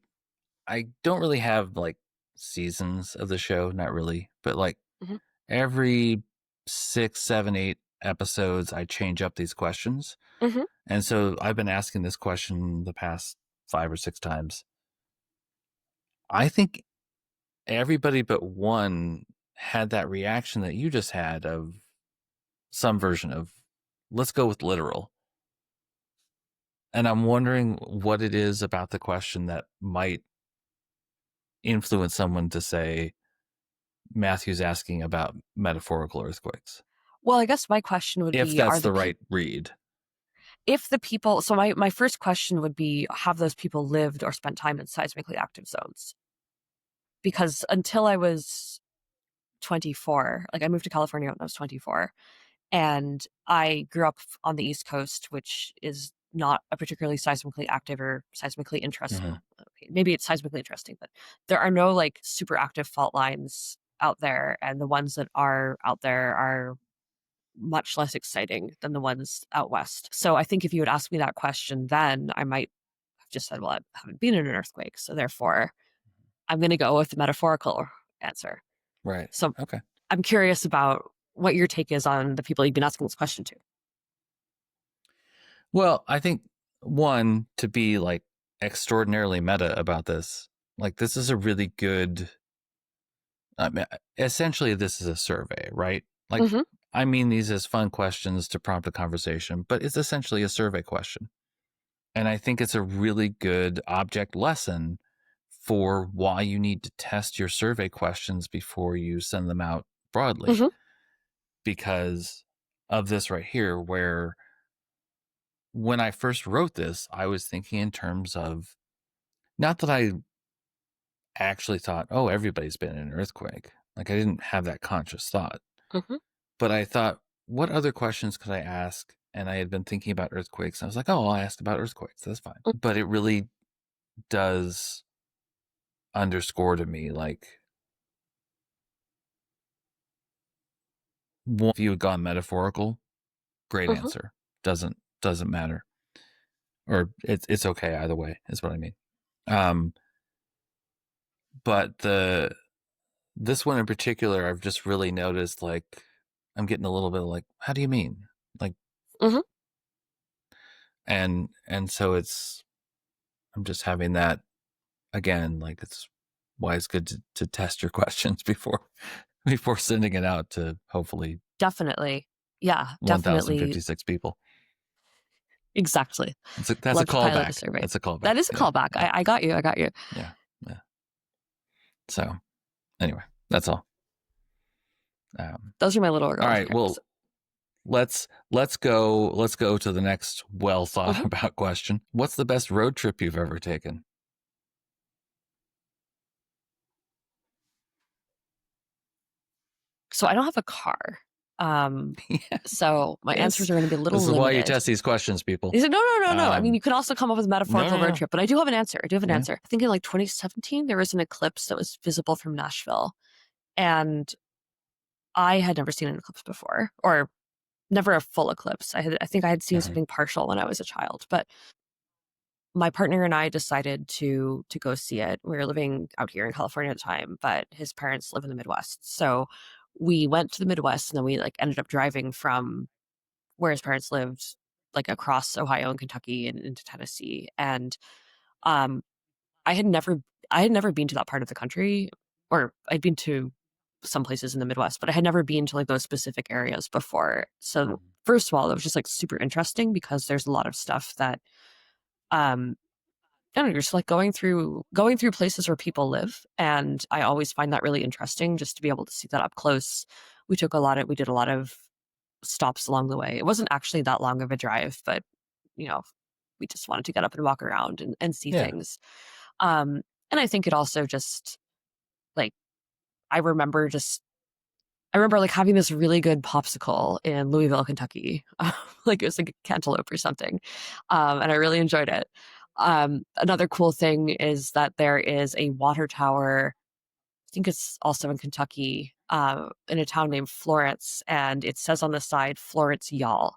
don't really have like seasons of the show, not really, but like Hmm. every 6, 7, 8 episodes, I change up these questions. Hmm. And so I've been asking this question the past 5 or 6 times. I think everybody but one had that reaction that you just had of some version of, let's go with literal. And I'm wondering what it is about the question that might influence someone to say Matthew's asking about metaphorical earthquakes. Well, I guess my question would If be, that's the right read. if the people, so my first question would be, have those people lived or spent time in seismically active zones? Because until I was 24, like I moved to California when I was 24, and I grew up on the East Coast, which is not a particularly seismically active or seismically interesting. Mm-hmm. Well, okay, maybe it's seismically interesting, but there are no like super active fault lines out there, and the ones that are out there are much less exciting than the ones out west. So I think if you had asked me that question then, I might have just said, well, I haven't been in an earthquake, so therefore I'm going to go with the metaphorical answer. Right. So Okay. I'm curious about what your take is on the people you've been asking this question to. Well, I think one, to be like extraordinarily meta about this, like this is a really good, I mean, essentially this is a survey, right? Like, Hmm. I mean these as fun questions to prompt a conversation, but it's essentially a survey question. And I think it's a really good object lesson for why you need to test your survey questions before you send them out broadly, Hmm. because of this right here, where when I first wrote this, I was thinking in terms of, not that I actually thought, oh, everybody's been in an earthquake. Like I didn't have that conscious thought, Hmm. but I thought, what other questions could I ask? And I had been thinking about earthquakes. I was like, oh, I'll ask about earthquakes. That's fine. But it really does underscore to me, like, if you had gone metaphorical, great Hmm. answer. Doesn't matter, or it's okay either way. Is what I mean. Um, but this one in particular, I've just really noticed, like, I'm getting a little bit of like, how do you mean? Like, Hmm. and so I'm just having that again, like it's why it's good to test your questions before sending it out to hopefully Definitely. Yeah, definitely. 1,056 people. Exactly. That's a Love to pilot a callback. survey. That's a callback. That is a Yeah, callback. yeah, I got you. I got you. yeah, yeah. So anyway, that's all. Those are my little All girls. right. Well, let's go to the next well thought Hmm. about question. What's the best road trip you've ever taken? So I don't have a car. Um, Yeah, so my yes. answers are going to be a little This is why you limited. test these questions, people. He said, no, no, no, no. I mean, Um, you could also come up with a no, metaphorical no, road no. trip, but I do have an answer. I do have an Yeah. answer. I think in like 2017, there was an eclipse that was visible from Nashville. And I had never seen an eclipse before, or never a full eclipse. I think I had seen Mhm. something partial when I was a child, but my partner and I decided to go see it. We were living out here in California at the time, but his parents live in the Midwest. So we went to the Midwest and then we like ended up driving from where his parents lived, like across Ohio and Kentucky and into Tennessee. And um I had never I had never been to that part of the country, or I'd been to some places in the Midwest, but I had never been to like those specific areas before. So first of all, it was just like super interesting because there's a lot of stuff that um I don't know, you're just like going through places where people live. And I always find that really interesting just to be able to see that up close. We did a lot of stops along the way. It wasn't actually that long of a drive, but you know, we just wanted to get up and walk around and see Yeah. things. And I think it also just like I remember just I remember like having this really good popsicle in Louisville, Kentucky. Like it was like a cantaloupe or something. And I really enjoyed it. Another cool thing is that there is a water tower. I think it's also in Kentucky, in a town named Florence, and it says on the side Florence Y'all,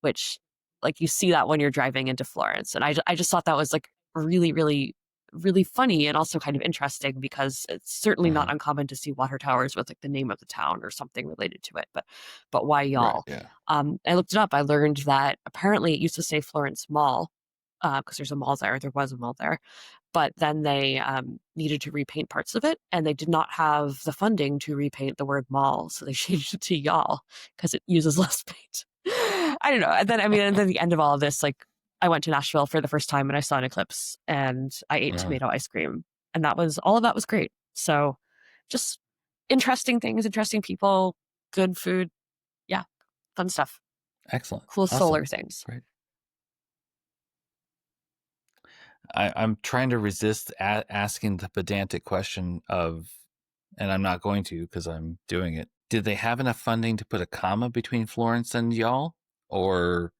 which like you see that when you're driving into Florence. And I just thought that was like really, really, really funny and also kind of interesting because it's certainly not Uh-huh. uncommon to see water towers with like the name of the town or something related to it. But why Right. Y'all? Yeah. I looked it up. I learned that apparently it used to say Florence Mall because there's a mall there. There was a mall there, but then they needed to repaint parts of it, and they did not have the funding to repaint the word mall, so they changed it to y'all because it uses less paint. I don't know. And then, I mean, and then the end of all of this, like, I went to Nashville for the first time and I saw an eclipse and I ate Uh-huh. tomato ice cream, and that was all of that was great. So, just interesting things, interesting people, good food. Yeah, fun stuff. Excellent. Cool solar Awesome. things. Great. I'm trying to resist asking the pedantic question of, and I'm not going to because I'm doing it. Did they have enough funding to put a comma between Florence and y'all, or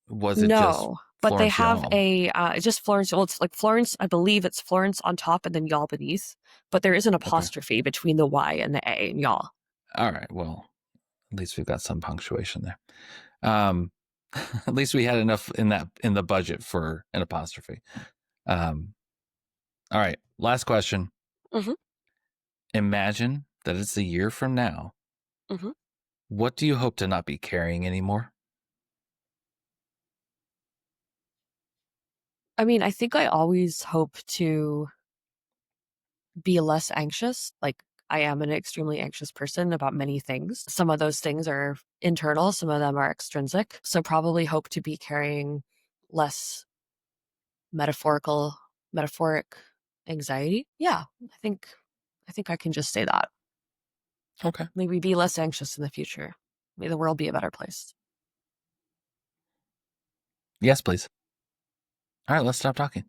was it just No, but they Florence have y'all? a it's just Florence. Well, it's like Florence. I believe it's Florence on top and then y'all beneath. But there is an Okay. apostrophe between the Y and the A in y'all. All right. Well, at least we've got some punctuation there. Um, at least we had enough in the budget for an apostrophe. Um, all right. Last question. Hmm. Imagine that it's a year from now. Hmm. What do you hope to not be carrying anymore? I mean, I think I always hope to be less anxious. Like, I am an extremely anxious person about many things. Some of those things are internal, some of them are extrinsic. So probably hope to be carrying less metaphoric anxiety. Yeah, I think I can just say that. Okay. Maybe be less anxious in the future. May the world be a better place. Yes, please. All right. Let's stop talking.